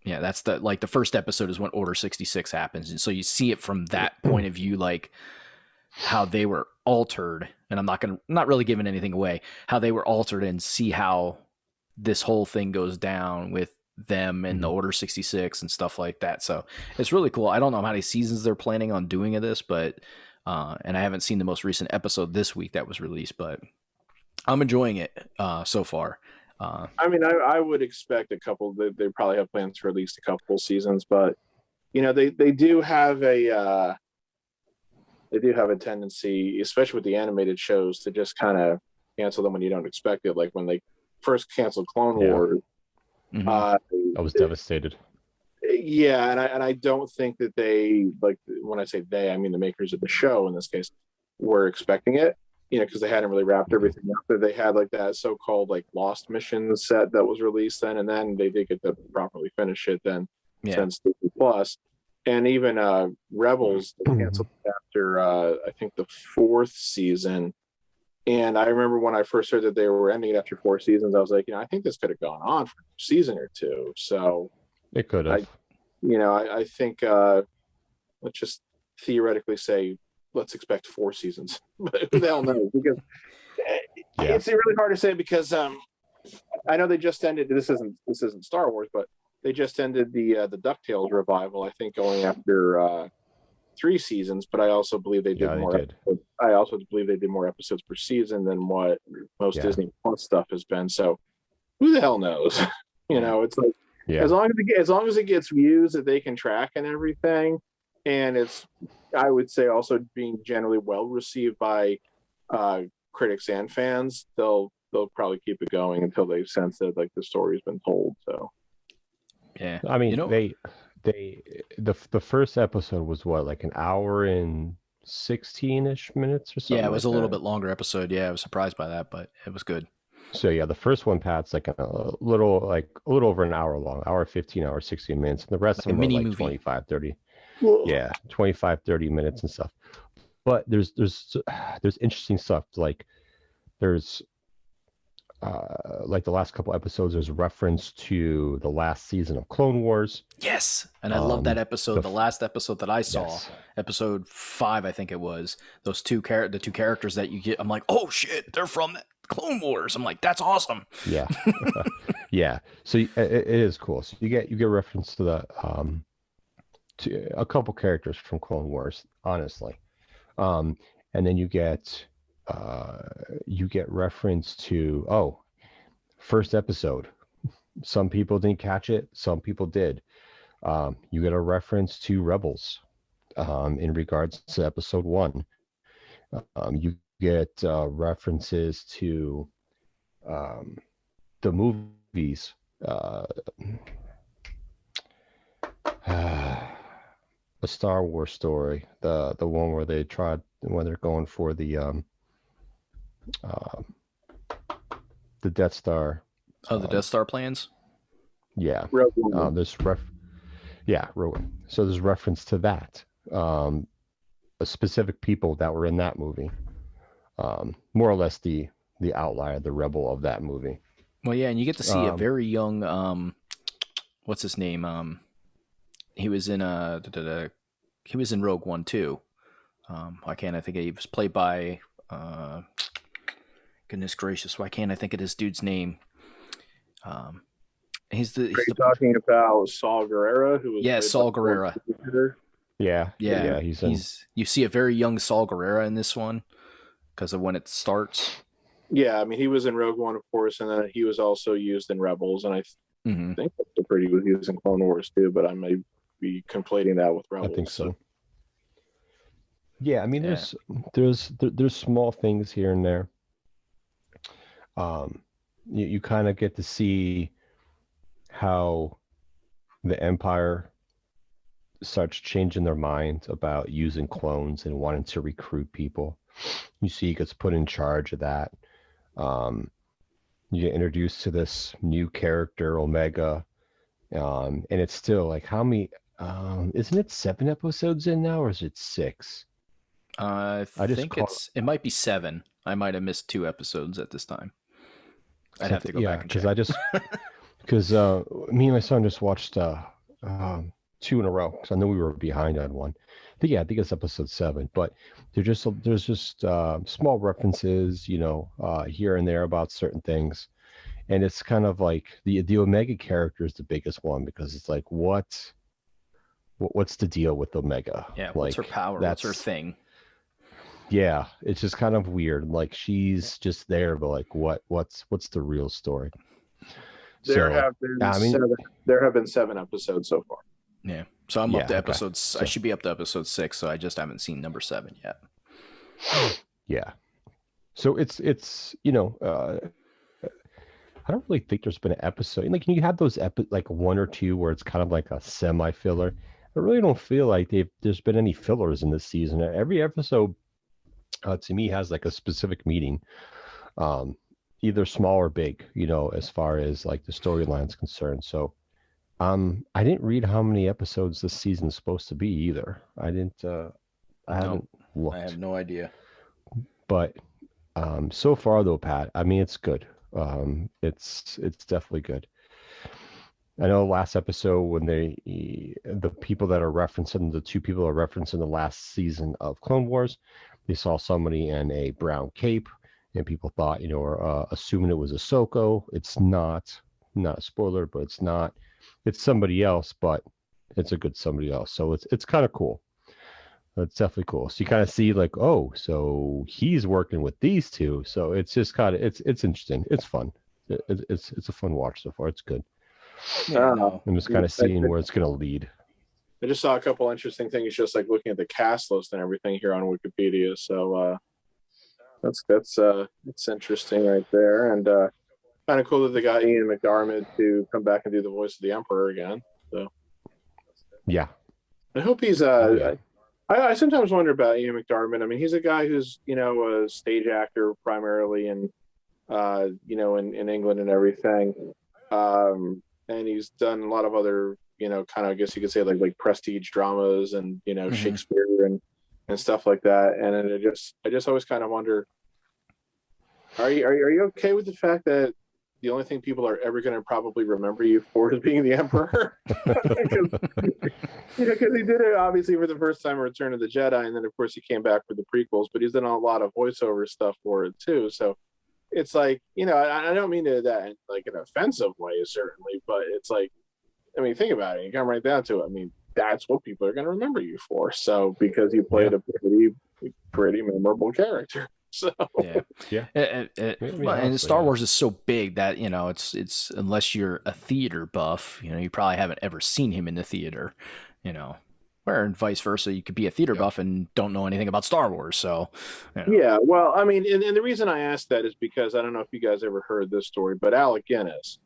Yeah, that's the first episode is when Order 66 happens. And so you see it from that point of view, like how they were altered. And I'm not really giving anything away, how they were altered, and see how this whole thing goes down with them and the Order 66 and stuff like that. So it's really cool. I don't know how many seasons they're planning on doing of this, but and I haven't seen the most recent episode this week that was released, but I'm enjoying it so far. I mean, I would expect a couple. They probably have plans for at least a couple seasons, but they do have a tendency, especially with the animated shows, to just kind of cancel them when you don't expect it. Like when they first canceled Clone Wars, I was devastated. Yeah, and I don't think that they, like, when I say they, I mean the makers of the show in this case, were expecting it. Because they hadn't really wrapped everything up. But they had like that so-called like Lost Mission set that was released then, and then they did get to properly finish it then since Disney Plus. And even Rebels canceled after I think the 4th season. And I remember when I first heard that they were ending it after 4 seasons, I was like, I think this could have gone on for a season or two. So it could have. I think let's just theoretically say, let's expect 4 seasons. But who the hell knows? Because it's really hard to say, because I know they just ended. This isn't Star Wars, but they just ended the DuckTales revival. I think going after 3 seasons. But I also believe they did more. I also believe they did more episodes per season than what most Disney Plus stuff has been. So who the hell knows? It's like as long as it gets views that they can track and everything. And it's, I would say, also being generally well received by critics and fans. They'll probably keep it going until they sense that like the story's been told. So, yeah, I mean, the first episode was what, like an hour and 16-ish minutes or something. Yeah, it was a little bit longer episode. Yeah, I was surprised by that, but it was good. So yeah, the first one, Pat's like a little over an hour long, hour 15, hour 16 minutes, and the rest of them are like movie. 25, 30. Yeah, 25, 30 minutes and stuff. But there's interesting stuff. Like there's like the last couple episodes, there's reference to the last season of Clone Wars. Yes, and I love that episode. The last episode that I saw, episode 5, I think it was. Those the two characters that you get. I'm like, oh shit, they're from Clone Wars. I'm like, that's awesome. Yeah, yeah. So it is cool. So you get reference to the to a couple characters from Clone Wars, honestly, and then you get reference to first episode. Some people didn't catch it, some people did. You get a reference to Rebels in regards to episode 1. You get references to the movies. A Star Wars story, the one where they tried when they're going for the Death Star. Oh, the Death Star plans. Yeah, there's Rowan. So there's reference to that. Specific people that were in that movie. More or less the outlier, the rebel of that movie. Well, yeah, and you get to see a very young what's his name? He was in he was in Rogue One too. Why can't I think he was played by goodness gracious, why can't I think of this dude's name? He's talking about Saul Guerrero, who was Saul Guerrero. Yeah. You see a very young Saul Guerrero in this one because of when it starts. Yeah, I mean he was in Rogue One, of course, and then he was also used in Rebels, and I think that's pretty he was in Clone Wars too, but I may be conflating that with Rebels. I think so. Yeah, I mean there's small things here and there. You kind of get to see how the Empire starts changing their mind about using clones and wanting to recruit people. You see he gets put in charge of that. you get introduced to this new character, Omega, and it's still like how many? Isn't it 7 episodes in now, or is it 6? I I just think caught. it might be 7. I might have missed 2 episodes at this time. I'd have to go Yeah, back and because check. because me and my son just watched 2 in a row because I know we were behind on one. I think it's episode 7, but there's just small references, here and there about certain things, and it's kind of like the Omega character is the biggest one because it's like what's the deal with Omega? Yeah, what's her Like power? What's her that's thing? yeah, it's just kind of weird. Like she's just there, but like what's the real story? There So have been I mean, 7. There have been 7 episodes so far. Yeah. So I'm up yeah, to okay. episodes. I should be up to episode 6, so I just haven't seen number 7 yet. Yeah. So it's I don't really think there's been an episode like you have those like 1 or 2 where it's kind of like a semi filler. I really don't feel like there's been any fillers in this season. Every episode to me has like a specific meaning, either small or big, as far as like the storyline's concerned. So I didn't read how many episodes this season's supposed to be either. I didn't I haven't I have looked. no idea. But so far though, Pat, I mean it's good. It's definitely good. I know last episode when the people that are referencing the 2 people are referencing the last season of Clone Wars, they saw somebody in a brown cape, and people thought, or assuming it was Ahsoka. It's not a spoiler, but it's not. It's somebody else, but it's a good somebody else. So it's kind of cool. It's definitely cool. So you kind of see like, oh, so he's working with these 2. So it's just kind of it's interesting. It's fun. It's a fun watch so far. It's good. Yeah, no. I'm just kind of seeing where it's going to lead. I just saw a couple interesting things, just like looking at the cast list and everything here on Wikipedia. So that's interesting right there, and kind of cool that they got Ian McDiarmid to come back and do the voice of the Emperor again. So yeah, I hope he's I sometimes wonder about Ian McDiarmid. I mean, he's a guy who's a stage actor primarily, and in England and everything, and he's done a lot of other kind of, I guess you could say like prestige dramas and Shakespeare and stuff like that. And I just always kind of wonder, are you okay with the fact that the only thing people are ever going to probably remember you for is being the Emperor? Because he did it obviously for the first time in Return of the Jedi, and then of course he came back for the prequels, but he's done a lot of voiceover stuff for it too. So it's like, I don't mean that in like an offensive way, certainly, but it's like, I mean, think about it. You come right down to it. I mean, that's what people are going to remember you for. So because you played a pretty memorable character. So yeah. And Star Wars is so big that it's unless you're a theater buff, you probably haven't ever seen him in the theater, where vice versa, you could be a theater buff and don't know anything about Star Wars. So yeah, well, I mean, and the reason I asked that is because I don't know if you guys ever heard this story, but Alec Guinness,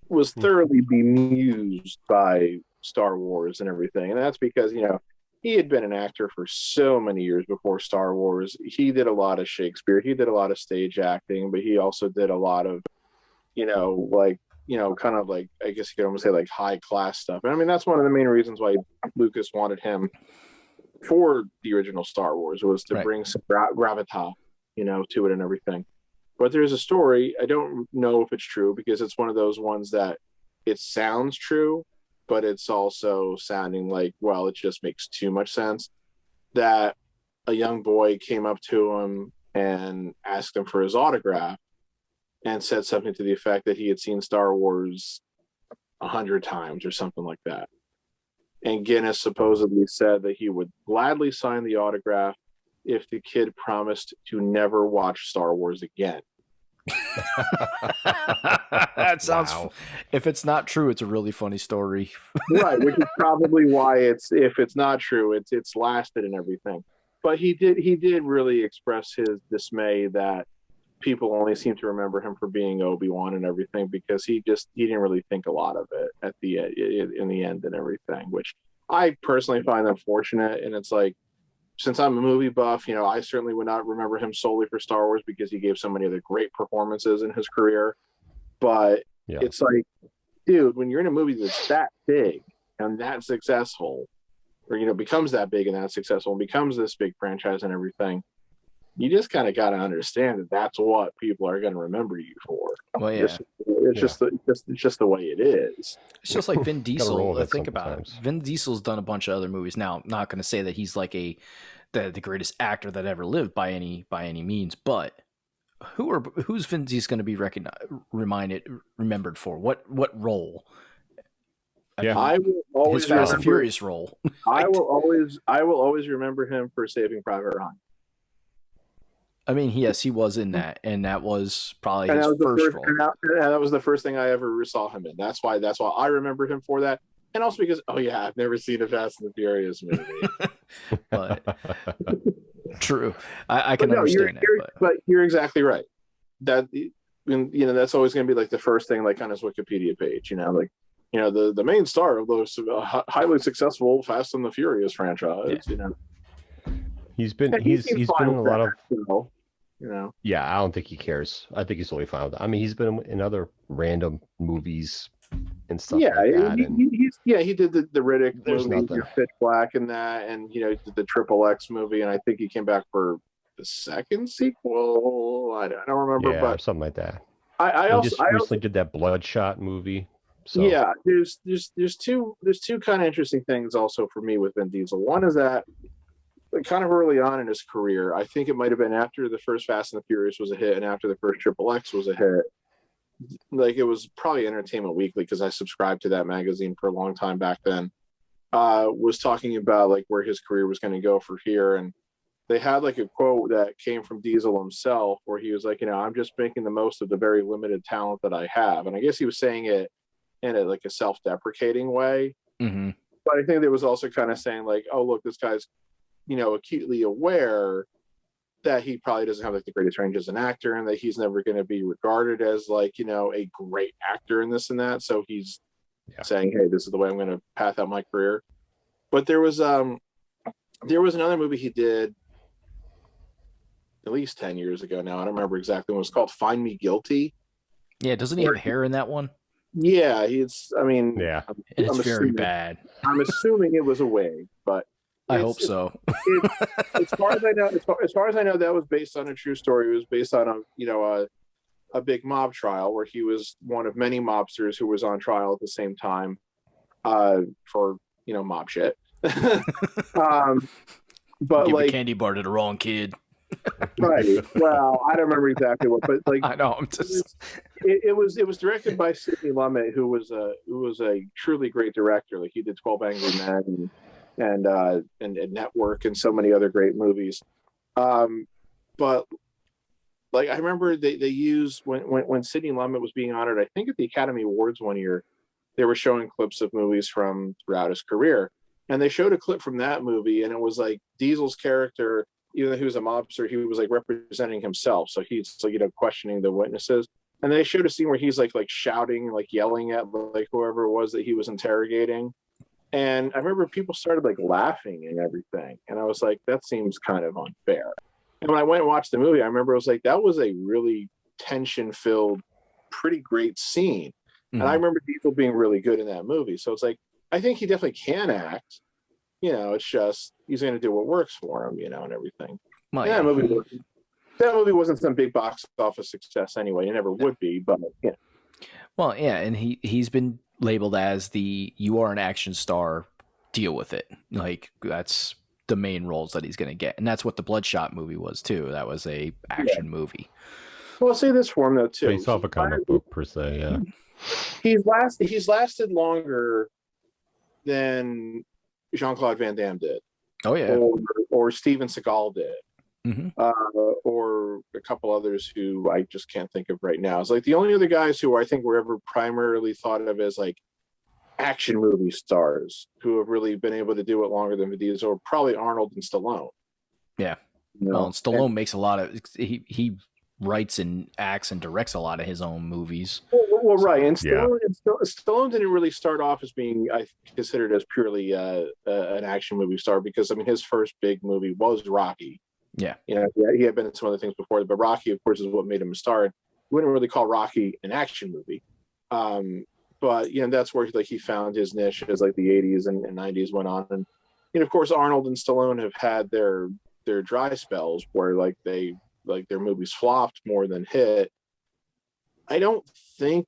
was thoroughly bemused by Star Wars and everything, and that's because he had been an actor for so many years before Star Wars. He did a lot of Shakespeare. He did a lot of stage acting, but he also did a lot of, kind of like, I guess you could almost say like high class stuff. And I mean, that's one of the main reasons why Lucas wanted him for the original Star Wars, was to bring some gravitas, to it and everything. But there's a story. I don't know if it's true because it's one of those ones that it sounds true, but it's also sounding like, well, it just makes too much sense, that a young boy came up to him and asked him for his autograph and said something to the effect that he had seen Star Wars 100 times or something like that. And Guinness supposedly said that he would gladly sign the autograph if the kid promised to never watch Star Wars again. That sounds. Wow. If it's not true, it's a really funny story. Right, which is probably why if it's not true, it's lasted and everything. But he did really express his dismay that people only seem to remember him for being Obi-Wan and everything, because he didn't really think a lot of it in the end and everything, which I personally find unfortunate. And it's like, since I'm a movie buff, I certainly would not remember him solely for Star Wars because he gave so many other great performances in his career. But Yeah. it's like, dude, when you're in a movie that's that big and that successful, or becomes that big and that successful and becomes this big franchise and everything, you just kind of got to understand that that's what people are going to remember you for. Well, yeah. It's just the way it is. It's just like Vin Gotta roll Diesel. with it Think about it. sometimes. Vin Diesel's done a bunch of other movies. Now, I'm not going to say that he's like the greatest actor that ever lived by any means, but who's Vin Diesel going to be remembered for? What role? Yeah. I will always His Fast and remember, Furious role. I will always remember him for Saving Private Ryan. I mean, yes, he was in that, and that was probably And his that was first role. that was the first thing I ever saw him in. That's why I remember him for that. And also because, I've never seen a Fast and the Furious movie. But true, I can understand that. But you're exactly right. That that's always going to be like the first thing, like on his Wikipedia page. The main star of those highly successful Fast and the Furious franchise. Yeah. He's been And he's seems been fine in a with lot that, of Yeah, I don't think he cares. I think he's totally fine with that. I mean, he's been in other random movies and stuff like that. He did the Riddick There's movie, nothing. Pitch Black, and that, and he did the Triple X movie, and I think he came back for the second sequel. I don't remember, Yeah, or but something like that. I He also just recently did that Bloodshot movie. So yeah, there's two kind of interesting things also for me with Vin Diesel. One is that kind of early on in his career, I think it might have been after the first Fast and the Furious was a hit and after the first Triple X was a hit. Like, it was probably Entertainment Weekly, because I subscribed to that magazine for a long time back then, was talking about like where his career was going to go for here. And they had like a quote that came from Diesel himself where he was like, I'm just making the most of the very limited talent that I have. And I guess he was saying it in a self-deprecating way. Mm-hmm. But I think there was also kind of saying like, oh, look, this guy's, acutely aware that he probably doesn't have like the greatest range as an actor, and that he's never going to be regarded as like, a great actor in this and that. So he's saying, hey, this is the way I'm going to path out my career. But there was another movie he did at least 10 years ago now. I don't remember exactly what it was called. Find Me Guilty. Yeah, doesn't he have hair in that one? Yeah, And it's very bad. I'm assuming it was a wig, but I hope so. As far as I know, that was based on a true story. It was based on a big mob trial where he was one of many mobsters who was on trial at the same time for mob shit. But Give like a candy bar to the wrong kid. Right. Well, I don't remember exactly what, but like I know. I'm just... it was directed by Sidney Lumet, who was a truly great director. Like, he did 12 Angry Men and Network and so many other great movies. But like, I remember they used when Sidney Lumet was being honored, I think at the Academy Awards one year, they were showing clips of movies from throughout his career, and they showed a clip from that movie, and it was like Diesel's character, even though he was a mobster, he was like representing himself. So he's like, questioning the witnesses. And they showed a scene where he's like shouting, like yelling at like whoever it was that he was interrogating. And I remember people started like laughing and everything. And I was like, that seems kind of unfair. And when I went and watched the movie, I remember I was like, that was a really tension-filled, pretty great scene. Mm-hmm. And I remember Diesel being really good in that movie. So it's like, I think he definitely can act. It's just he's going to do what works for him, and everything. Well, that movie wasn't some big box office success anyway. It never would be, but Well, yeah, and he's been labeled as the "you are an action star, deal with it." Like, that's the main roles that he's going to get, and that's what the Bloodshot movie was too. That was a action movie. Well, I'll say this for him though too. Based off a comic book per se, yeah. He's lasted longer than Jean-Claude Van Damme did. Oh yeah. Or Steven Seagal did. Mm-hmm. Or a couple others who I just can't think of right now. It's like the only other guys who I think were ever primarily thought of as like action movie stars who have really been able to do it longer than Vin Diesel are probably Arnold and Stallone. Yeah. Well, Stallone makes a lot of he writes and acts and directs a lot of his own movies. Well, Well, right, and Yeah. Stallone didn't really start off as being, I considered, as purely an action movie star, because I mean his first big movie was Rocky. Yeah. You know, he had been in some other things before, but Rocky, of course, is what made him a star. We wouldn't really call Rocky an action movie, but you know that's where he found his niche as like the '80s and '90s went on, and of course Arnold and Stallone have had their dry spells where like their movies flopped more than hit. I don't think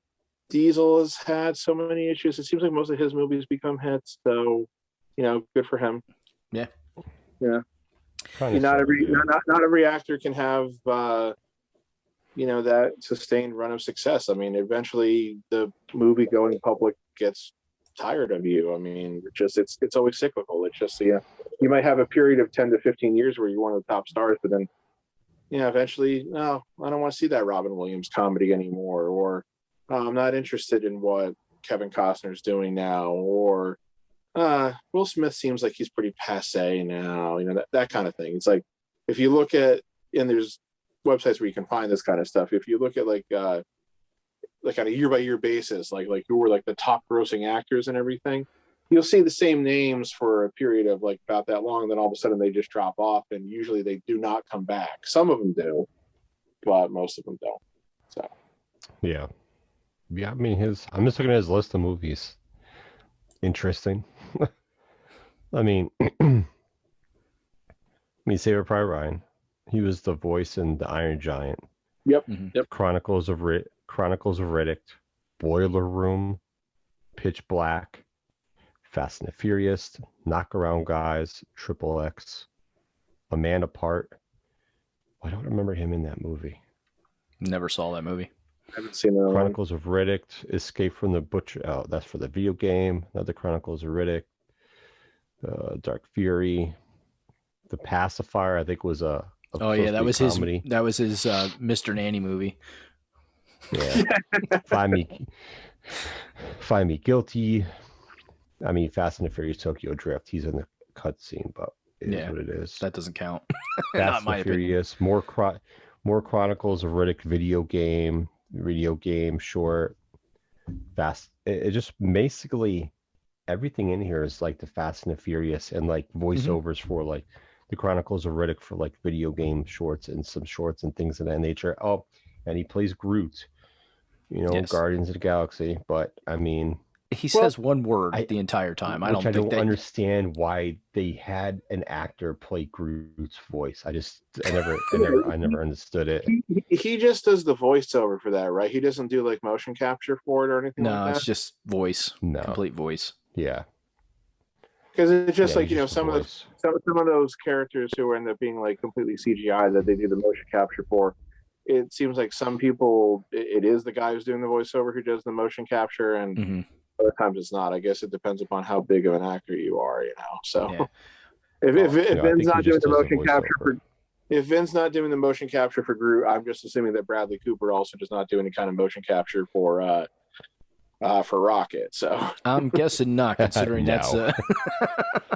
Diesel has had so many issues. It seems like most of his movies become hits, so good for him. Yeah. Not every actor can have that sustained run of success. I mean, eventually the movie going public gets tired of you. I mean, it's always cyclical. It's just you might have a period of 10 to 15 years where you're one of the top stars, but then eventually, no, I don't want to see that Robin Williams comedy anymore, or I'm not interested in what Kevin Costner's doing now, or Will Smith seems like he's pretty passe now, that kind of thing. It's like, if you look at, and there's websites where you can find this kind of stuff. If you look at like on a year by year basis, like who were like the top grossing actors and everything, you'll see the same names for a period of like about that long. And then all of a sudden they just drop off, and usually they do not come back. Some of them do, but most of them don't. So, yeah. I mean, I'm just looking at his list of movies. Interesting. I mean, Saving Private Ryan. He was the voice in The Iron Giant. Yep. Mhm. Yep. Chronicles of Riddick, Boiler Room, Pitch Black, Fast and the Furious, Knock Around Guys, Triple X, A Man Apart. I don't remember him in that movie. Never saw that movie. I haven't seen that. Chronicles of Riddick, Escape from the Butcher. Oh, that's for the video game. Another Chronicles of Riddick, Dark Fury, The Pacifier. I think was a Oh yeah, that was comedy. his Mr. Nanny movie. Yeah. Find Me Guilty. I mean, Fast and the Furious Tokyo Drift. He's in the cutscene, but it is what it is. That doesn't count. Fast Not my and Furious. More Chronicles of Riddick video game short. Fast. It just basically everything in here is like the Fast and the Furious, and like voiceovers for like the Chronicles of Riddick for like video game shorts and some shorts and things of that nature. Oh, and he plays Groot, Yes. Guardians of the Galaxy. But I mean, He says one word the entire time. I don't understand why they had an actor play Groot's voice. I never understood it. He just does the voiceover for that, right? He doesn't do like motion capture for it or anything. No, like that? it's just voice. No. Complete voice. Yeah. Because it's just some of those characters who end up being like completely CGI that they do the motion capture for. It seems like some people it is the guy who's doing the voiceover who does the motion capture, and other times it's not. I guess it depends upon how big of an actor you are, So Yeah. if Vin's not doing the motion capture if Vin's not doing the motion capture for Groot, I'm just assuming that Bradley Cooper also does not do any kind of motion capture for Rocket. So I'm guessing not, considering No. that's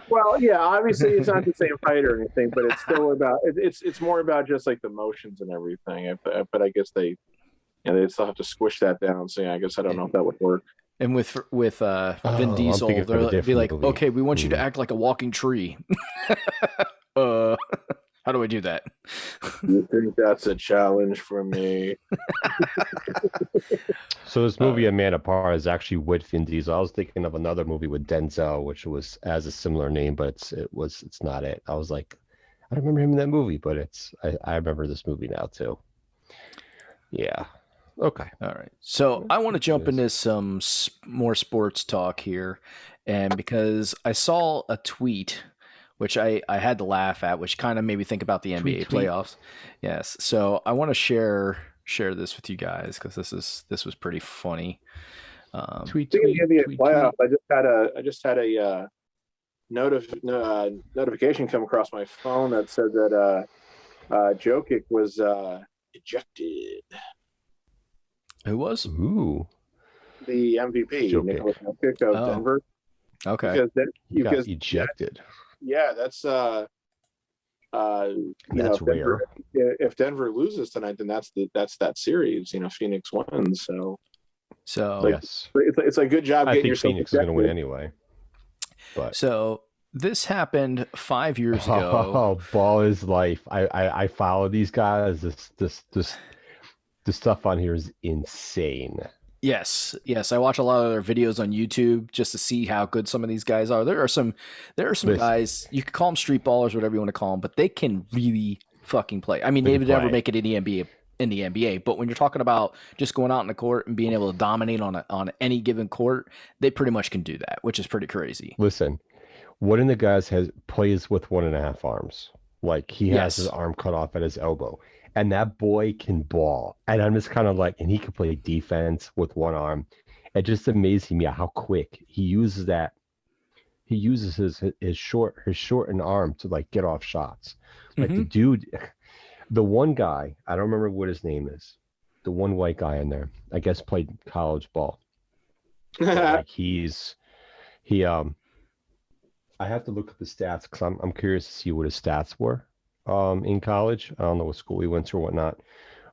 well, yeah, obviously it's not the same fight or anything, but it's still about it's more about just like the motions and everything. But I guess they still have to squish that down. So yeah, I guess I don't know if that would work. And with Vin Diesel, they'll be like, movie. okay, we want you to act like a walking tree. How do I do that? You think that's a challenge for me? So this movie, A Man Apart, is actually with Vin Diesel. I was thinking of another movie with Denzel, which has a similar name, but it's not it. I was like, I don't remember him in that movie, but I remember this movie now too. Yeah. Okay. All right. So I want to jump into some more sports talk here. And because I saw a tweet, which I had to laugh at, which kind of made me think about the NBA playoffs. Yes. So I want to share this with you guys because this was pretty funny. Speaking of the NBA playoffs, I just had a notification come across my phone that said that Jokic was ejected. Who was? Ooh. The MVP, Nikola Jokic of Denver. Okay. Because ejected. Yeah, that's that's rare. If Denver loses tonight, then that's that series. Phoenix wins. So Like, yes, it's a good job I getting think yourself Phoenix is going to win ejected. anyway. But so this happened 5 years ago. oh, ball is life. I follow these guys. The stuff on here is insane. Yes, I watch a lot of their videos on YouTube just to see how good some of these guys are. There are some Listen. guys, you could call them street ballers, whatever you want to call them, but they can really fucking play. I mean, they would never make it in the NBA, but when you're talking about just going out in the court and being able to dominate on any given court, they pretty much can do that, which is pretty crazy. Listen, one of the guys plays with 1.5 arms. Like he has his arm cut off at his elbow. And that boy can ball. And I'm just kind of like, and he can play defense with one arm. It just amazes me how quick he uses that. He uses his shortened arm to like get off shots. Like the dude, the one guy, I don't remember what his name is. The one white guy in there, I guess played college ball. Like I have to look up the stats because I'm curious to see what his stats were in college. I don't know what school he went to or whatnot,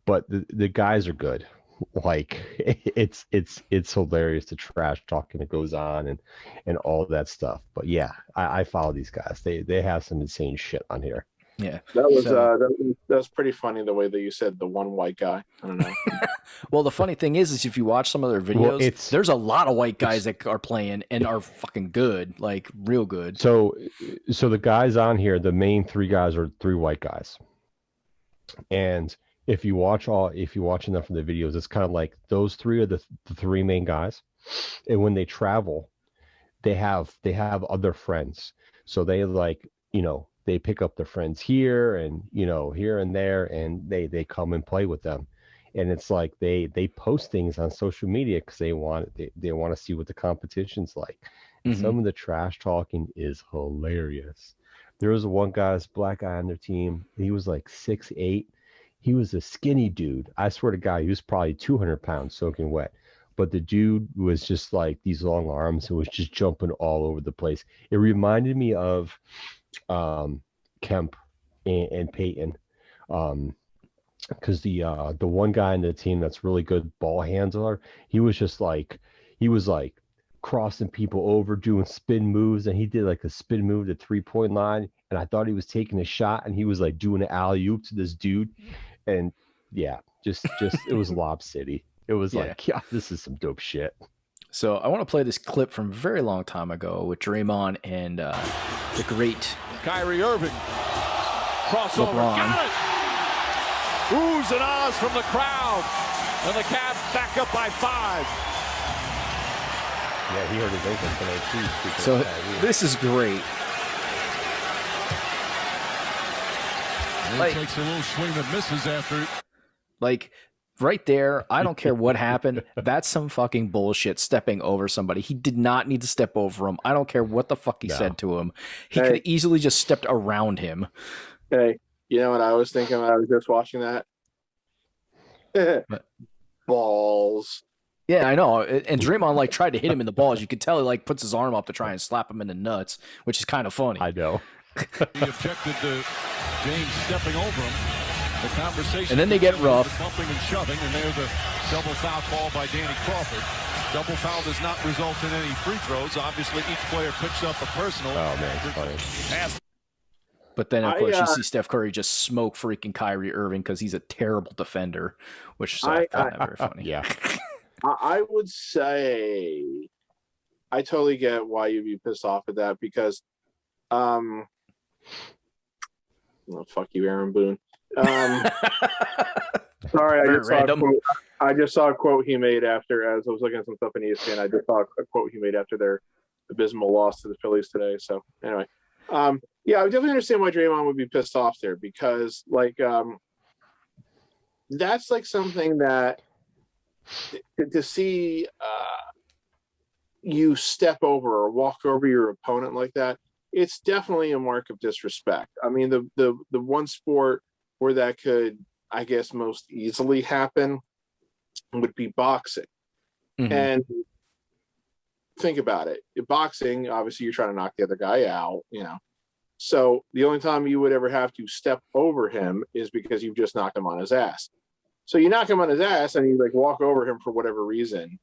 but the guys are good. Like it's hilarious the trash talking that goes on and all that stuff. But yeah, I follow these guys. They have some insane shit on here. Yeah, that was pretty funny the way that you said the one white guy. I don't know. Well, the funny thing is if you watch some of their videos, there's a lot of white guys that are playing and are fucking good, like real good. So the guys on here, the main 3 guys are 3 white guys, and if you watch enough of the videos, it's kind of like those 3 are the 3 main guys, and when they travel, they have other friends, so they like they pick up their friends here and here and there, and they come and play with them. And it's like they post things on social media because they want to see what the competition's like. And some of the trash talking is hilarious. There was one guy, this black guy on their team. He was like 6'8". He was a skinny dude. I swear to God, he was probably 200 pounds soaking wet. But the dude was just like these long arms and was just jumping all over the place. It reminded me of Kemp and Peyton. Because the one guy in the team that's really good ball handler, he was crossing people over, doing spin moves, and he did like a spin move to 3-point line, and I thought he was taking a shot, and he was like doing an alley-oop to this dude, and yeah, just it was Lob City. It was like, yeah, this is some dope shit. So I want to play this clip from a very long time ago with Draymond and the great Kyrie Irving. Crossover, got it! Oohs and ahs from the crowd, and the Cavs back up by 5. Yeah, he hurt his ankle tonight too. So this is great. He takes a little swing that misses after. Like right there, I don't care what happened. That's some fucking bullshit stepping over somebody. He did not need to step over him. I don't care what the fuck he said to him. He could have easily just stepped around him. Hey, you know what I was thinking when I was just watching that? Balls. Yeah, I know. And Draymond like tried to hit him in the balls. You could tell he like puts his arm up to try and slap him in the nuts, which is kind of funny. I know. He objected to James stepping over him. The conversation. And then they get rough. Bumping and shoving, and there's a double foul call by Danny Crawford. Double foul does not result in any free throws. Obviously, each player picks up a personal. Oh man, it's funny. But then, of course, you see Steph Curry just smoke freaking Kyrie Irving because he's a terrible defender, which is I find that very funny. Yeah. I would say I totally get why you'd be pissed off at that because, fuck you, Aaron Boone. Sorry, I just saw a quote he made after, as I was looking at some stuff in ESPN. I just saw a quote he made after their abysmal loss to the Phillies today. So anyway, yeah, I definitely understand why Draymond would be pissed off there because, like, that's like something that to see you step over or walk over your opponent like that, it's definitely a mark of disrespect. I mean, the one sport where that could, I guess, most easily happen would be boxing. Mm-hmm. And think about it. In boxing, obviously, you're trying to knock the other guy out, So the only time you would ever have to step over him is because you've just knocked him on his ass. So you knock him on his ass and you like walk over him for whatever reason.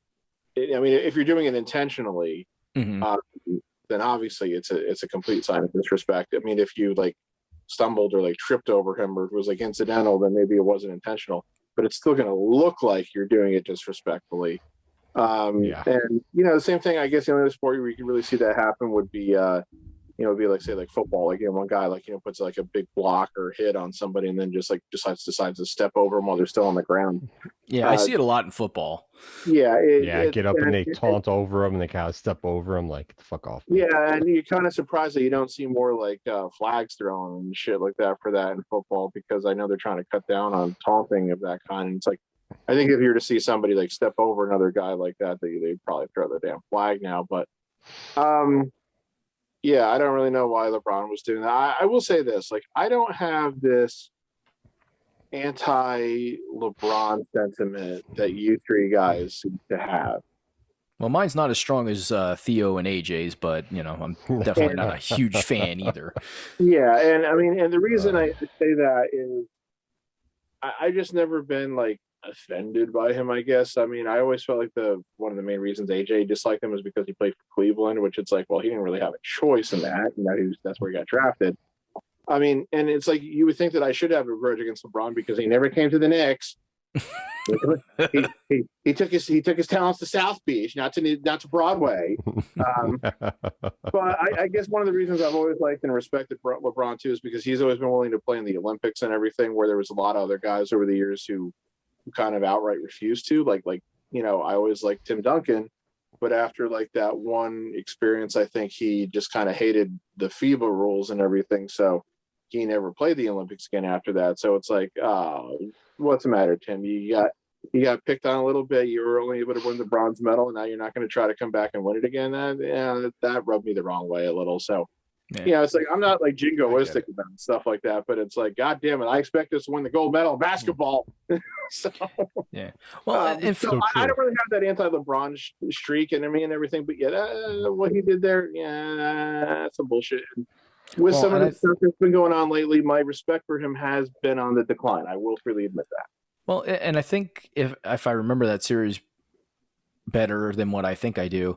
I mean, if you're doing it intentionally, Mhm. then obviously it's a complete sign of disrespect. I mean, if you like stumbled or like tripped over him or it was like incidental, then maybe it wasn't intentional. But it's still going to look like you're doing it disrespectfully. Yeah. And the same thing. I guess the only other sport where you can really see that happen would be be like say like football. Like one guy like puts like a big block or hit on somebody and then just like decides to step over them while they're still on the ground. Yeah, I see it a lot in football. Yeah, Get up and they taunt over them and they kind of step over them like the fuck off. Yeah, and you're kind of surprised that you don't see more like flags thrown and shit like that for that in football because I know they're trying to cut down on taunting of that kind. And it's like I think if you were to see somebody like step over another guy like that, they'd probably throw the damn flag now. But yeah, I don't really know why LeBron was doing that. I will say this: like, I don't have this anti-LeBron sentiment that you three guys seem to have. Well, mine's not as strong as Theo and AJ's, but I'm definitely not a huge fan either. Yeah, and I mean, and the reason I say that is I just never been like offended by him, I guess. I mean, I always felt like one of the main reasons AJ disliked him was because he played for Cleveland, which it's like, well, he didn't really have a choice in that. That's where he got drafted. I mean, and it's like you would think that I should have a grudge against LeBron because he never came to the Knicks. he took his talents to South Beach, not to Broadway. But I guess one of the reasons I've always liked and respected LeBron too is because he's always been willing to play in the Olympics and everything, where there was a lot of other guys over the years who kind of outright refused to. Like I always liked Tim Duncan, but after like that one experience, I think he just kind of hated the FIBA rules and everything, so he never played the Olympics again after that. So it's like, what's the matter, Tim? You got picked on a little bit. You were only able to win the bronze medal, and now you're not going to try to come back and win it again. That rubbed me the wrong way a little. So, it's like I'm not like jingoistic about stuff like that, but it's like, God damn it, I expect us to win the gold medal in basketball. So, yeah. Well, so I don't really have that anti-LeBron streak and everything, but what he did there, that's some bullshit. With some of the stuff that's been going on lately, my respect for him has been on the decline. I will freely admit that. Well, and I think if I remember that series better than what I think I do,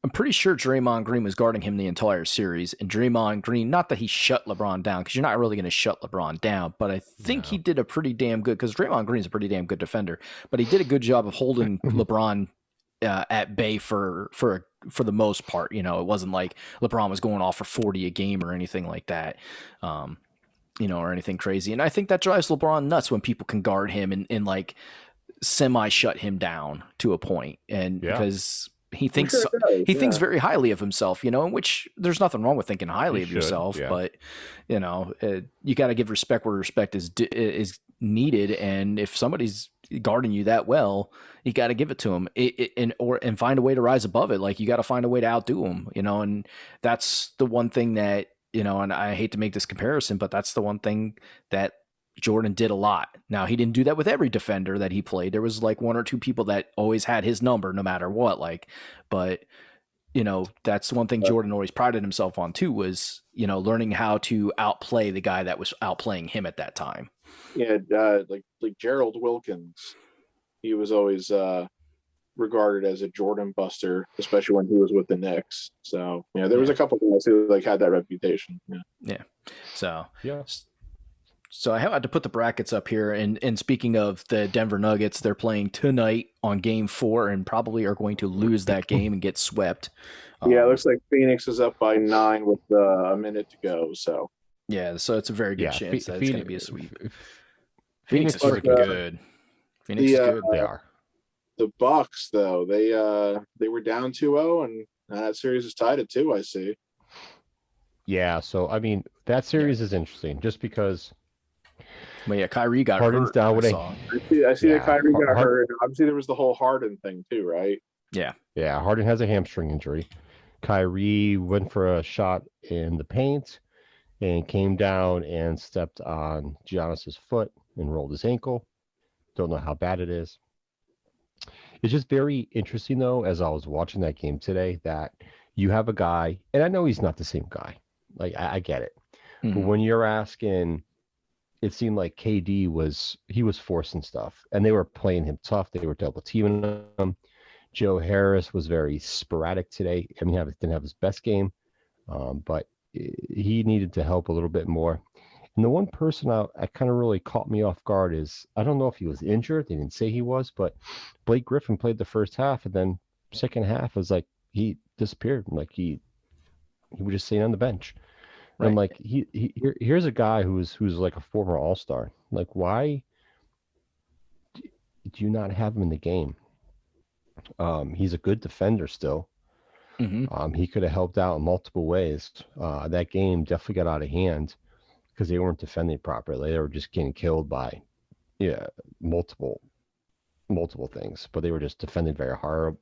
I'm pretty sure Draymond Green was guarding him the entire series. And Draymond Green, not that he shut LeBron down, because you're not really going to shut LeBron down, but I think he did a pretty damn good, because Draymond Green's a pretty damn good defender, but he did a good job of holding LeBron at bay for the most part. It wasn't like LeBron was going off for 40 a game or anything like that, or anything crazy. And I think that drives LeBron nuts when people can guard him and like semi shut him down to a point. And because he thinks thinks very highly of himself, in which there's nothing wrong with thinking highly of yourself, but you got to give respect where respect is needed. And if somebody's guarding you that well, you got to give it to him and find a way to rise above it. Like you got to find a way to outdo him, and that's the one thing that, and I hate to make this comparison, but that's the one thing that Jordan did a lot. Now, he didn't do that with every defender that he played. There was like one or two people that always had his number no matter what, but that's one thing Jordan always prided himself on too, was, learning how to outplay the guy that was outplaying him at that time. Yeah. Like Gerald Wilkins, he was always regarded as a Jordan buster, especially when he was with the Knicks. So, there was a couple guys who like had that reputation. Yeah. So I had to put the brackets up here. And speaking of the Denver Nuggets, they're playing tonight on Game 4 and probably are going to lose that game and get swept. Yeah, it looks like Phoenix is up by 9 with a minute to go. So so it's a very good chance that it's going to be a sweep. Phoenix is freaking good. Phoenix is good. They are. The Bucks, though, they were down 2-0, and that series is tied at 2. I see. Yeah, so I mean that series is interesting just because. Well, yeah, Kyrie got Harden's hurt. Down with I see that Kyrie got hurt. Obviously, there was the whole Harden thing too, right? Yeah. Yeah, Harden has a hamstring injury. Kyrie went for a shot in the paint and came down and stepped on Giannis's foot and rolled his ankle. Don't know how bad it is. It's just very interesting, though, as I was watching that game today, that you have a guy, and I know he's not the same guy. Like, I get it. Mm-hmm. But when you're asking, it seemed like KD was forcing stuff, and they were playing him tough. They were double teaming him. Joe Harris was very sporadic today. I mean, didn't have his best game, but he needed to help a little bit more. And the one person I kind of really caught me off guard is, I don't know if he was injured. They didn't say he was, but Blake Griffin played the first half, and then second half was like he disappeared. Like he was just sitting on the bench. And I'm like, here's a guy who's like a former All-Star. Like, why do you not have him in the game? He's a good defender still. Mm-hmm. He could have helped out in multiple ways. That game definitely got out of hand because they weren't defending properly. They were just getting killed by multiple things, but they were just defending very hard,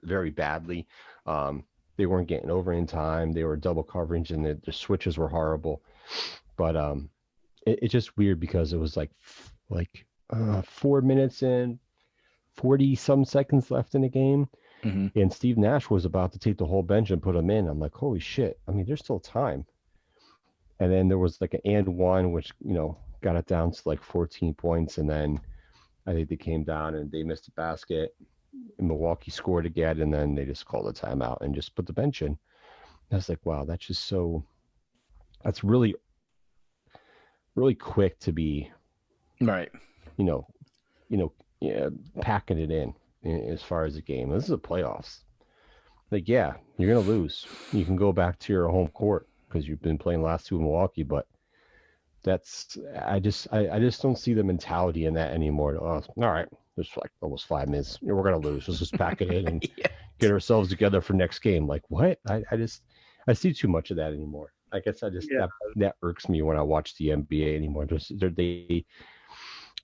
very badly. They weren't getting over in time. They were double coverage, and the switches were horrible. But it's just weird because it was like 4 minutes in, 40 some seconds left in the game, and Steve Nash was about to take the whole bench and put him in. I'm like, holy shit! I mean, there's still time. And then there was like an and one, which got it down to like 14 points, and then I think they came down and they missed a basket. And Milwaukee scored again, and then they just called a timeout and just put the bench in. And I was like, wow, that's really, really quick to be, Right. Packing it in as far as the game. This is the playoffs. Like, yeah, you're gonna lose. You can go back to your home court because you've been playing the last two in Milwaukee, but I just don't see the mentality in that anymore. Oh, all right, there's like almost 5 minutes. We're gonna lose. Let's just pack it in and get ourselves together for next game. Like, what? I see too much of that anymore. I guess that irks me when I watch the NBA anymore.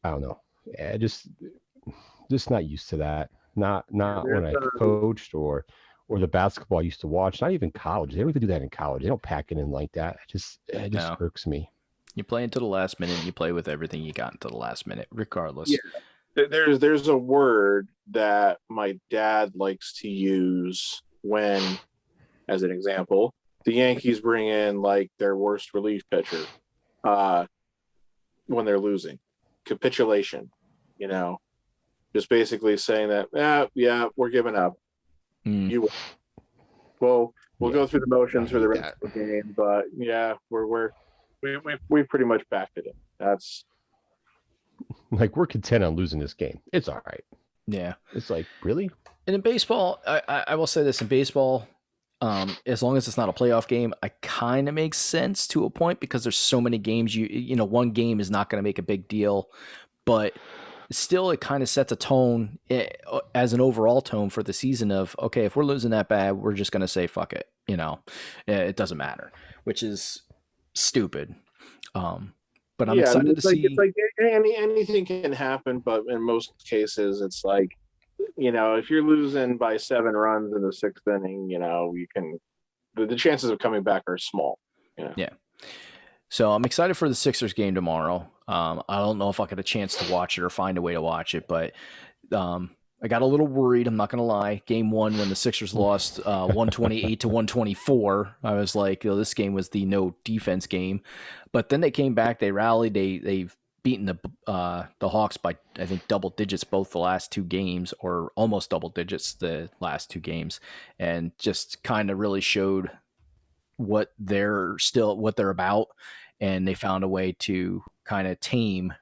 I don't know. Just not used to that. Not when I coached or the basketball I used to watch. Not even college. They don't even do that in college. They don't pack it in like that. It just irks me. You play until the last minute, and you play with everything you got until the last minute, regardless. Yeah. There's a word that my dad likes to use when, as an example, the Yankees bring in like their worst relief pitcher when they're losing. Capitulation, just basically saying that, we're giving up. You will. We'll go through the motions for the rest of the game, but we pretty much backed it in. That's like, we're content on losing this game. It's all right. Yeah. It's like, really? And in baseball, I will say this, in baseball, as long as it's not a playoff game, I kind of makes sense to a point because there's so many games. One game is not going to make a big deal, but still it kind of sets a tone as an overall tone for the season of, okay, if we're losing that bad, we're just going to say, fuck it. It doesn't matter, which is stupid. But I'm excited to see. It's like anything can happen, but in most cases, it's like, if you're losing by 7 runs in the 6th inning, you can. The chances of coming back are small. Yeah. So I'm excited for the Sixers game tomorrow. I don't know if I'll get a chance to watch it or find a way to watch it, but I got a little worried. I'm not going to lie. Game 1, when the Sixers lost 128 to 124, I was like, this game was the no defense game. But then they came back. They rallied. They've beaten the Hawks by, I think, double digits both the last 2 games, or almost double digits the last 2 games, and just kind of really showed what they're about. And they found a way to kind of tame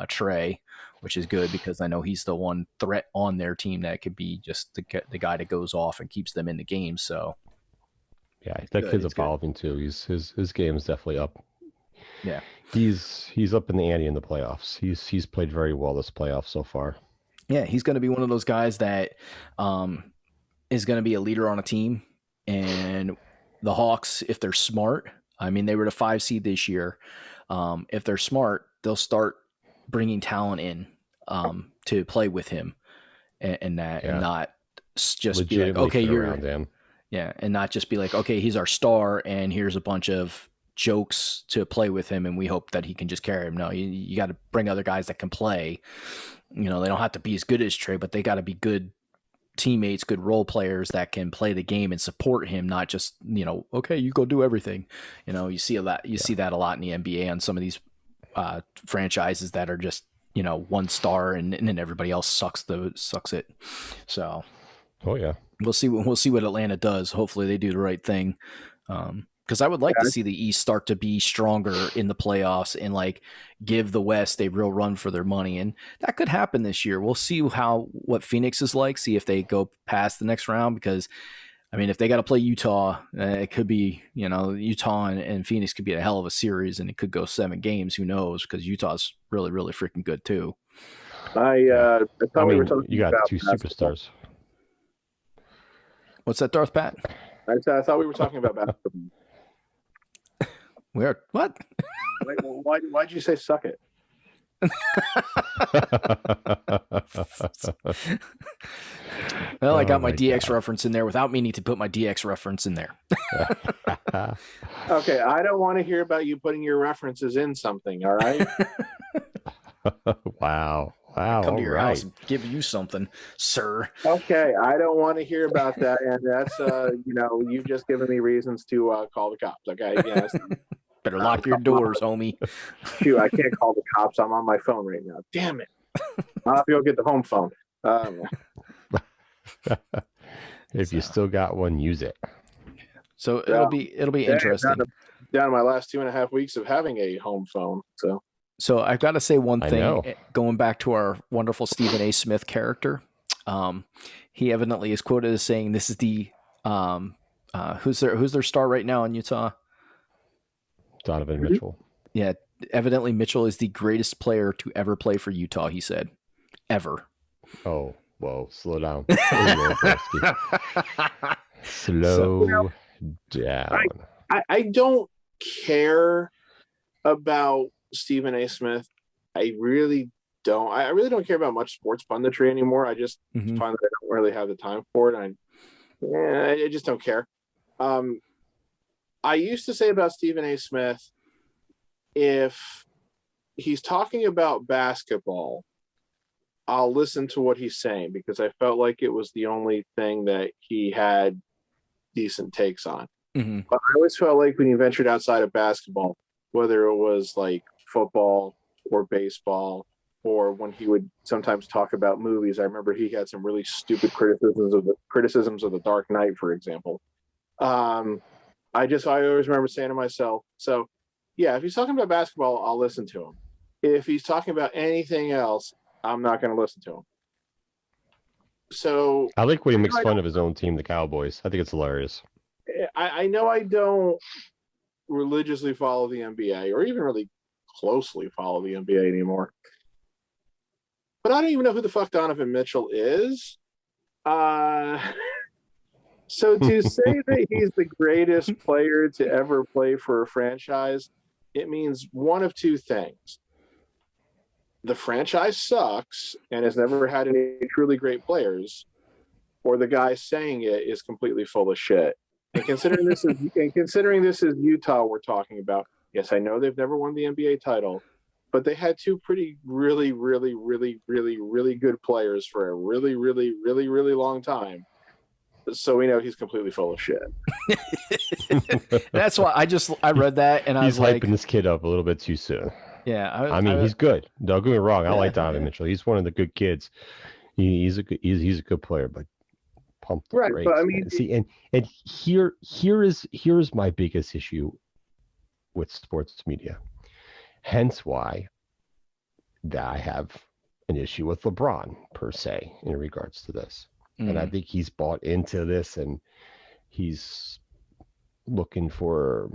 Trey, which is good because I know he's the one threat on their team that could be just the guy that goes off and keeps them in the game. So yeah, that kid's evolving too. His game is definitely up. Yeah, he's up in the ante in the playoffs. He's played very well this playoff so far. Yeah, he's going to be one of those guys that is going to be a leader on a team. And the Hawks, if they're smart, I mean, they were the 5 seed this year. If they're smart, they'll start bringing talent in to play with him, and not just be like, okay, you're around him. Yeah, and not just be like, okay, he's our star, and here's a bunch of jokes to play with him, and we hope that he can just carry him. No, you got to bring other guys that can play. They don't have to be as good as Trey, but they got to be good teammates, good role players that can play the game and support him, not just, okay, you go do everything. You see that a lot in the NBA on some of these franchises that are just, one star and then everybody else sucks it. So Oh yeah. We'll see what Atlanta does. Hopefully they do the right thing. Because I would like to see the East start to be stronger in the playoffs and like give the West a real run for their money. And that could happen this year. We'll see what Phoenix is like, see if they go past the next round. Because, I mean, if they got to play Utah, it could be, Utah and Phoenix could be a hell of a series, and it could go 7 games. Who knows? Because Utah's really, really freaking good too. I thought we were talking you got about 2 basketball. superstars. What's that, Darth Pat? I thought we were talking about basketball. Where? What? Wait, well, why'd you say suck it? Well, I got my DX reference in there without meaning to put my DX reference in there. Okay, I don't want to hear about you putting your references in something, all right? Wow. Come to your house and give you something, sir. Okay, I don't want to hear about that, and that's you've just given me reasons to call the cops. Okay, yes. Better lock your doors, homie. Shoot, I can't call the cops. I'm on my phone right now. Damn it! I'll have to go get the home phone. If you still got one, use it. So it'll be interesting. Down to my last 2.5 weeks of having a home phone. So I've got to say one thing, going back to our wonderful Stephen A. Smith character. He evidently is quoted as saying, this is the who's their star right now in Utah? Donovan Mitchell. Yeah, evidently Mitchell is the greatest player to ever play for Utah, he said. Ever. Oh, whoa, slow down. Slow down. I don't care about Stephen A. Smith. I really don't. I really don't care about much sports punditry anymore. I just find that I don't really have the time for it. I just don't care. I used to say about Stephen A. Smith, if he's talking about basketball, I'll listen to what he's saying because I felt like it was the only thing that he had decent takes on. Mm-hmm. But I always felt like when he ventured outside of basketball, whether it was like football or baseball, or when he would sometimes talk about movies, I remember he had some really stupid criticisms of The Dark Knight, for example. I always remember saying to myself, so yeah, if he's talking about basketball, I'll listen to him. If he's talking about anything else, I'm not going to listen to him. So I like when he makes fun of his own team, the Cowboys. I think it's hilarious. I know I don't religiously follow the NBA or even really closely follow the NBA anymore. But I don't even know who the fuck Donovan Mitchell is. So to say that he's the greatest player to ever play for a franchise, it means one of two things. The franchise sucks and has never had any truly great players, or the guy saying it is completely full of shit. And considering this is Utah we're talking about, yes, I know they've never won the NBA title, but they had 2 pretty really, really, really, really, really good players for a really, really, really, really long time. So we know he's completely full of shit. That's why I read that and I was like, hyping this kid up a little bit too soon. Yeah, I mean, he's good. Don't get me wrong. I like Donovan Mitchell. He's one of the good kids. He's a good player, but pump the brakes. But I mean, see, and here's my biggest issue with sports media. Hence why that I have an issue with LeBron per se in regards to this. And I think he's bought into this and he's looking for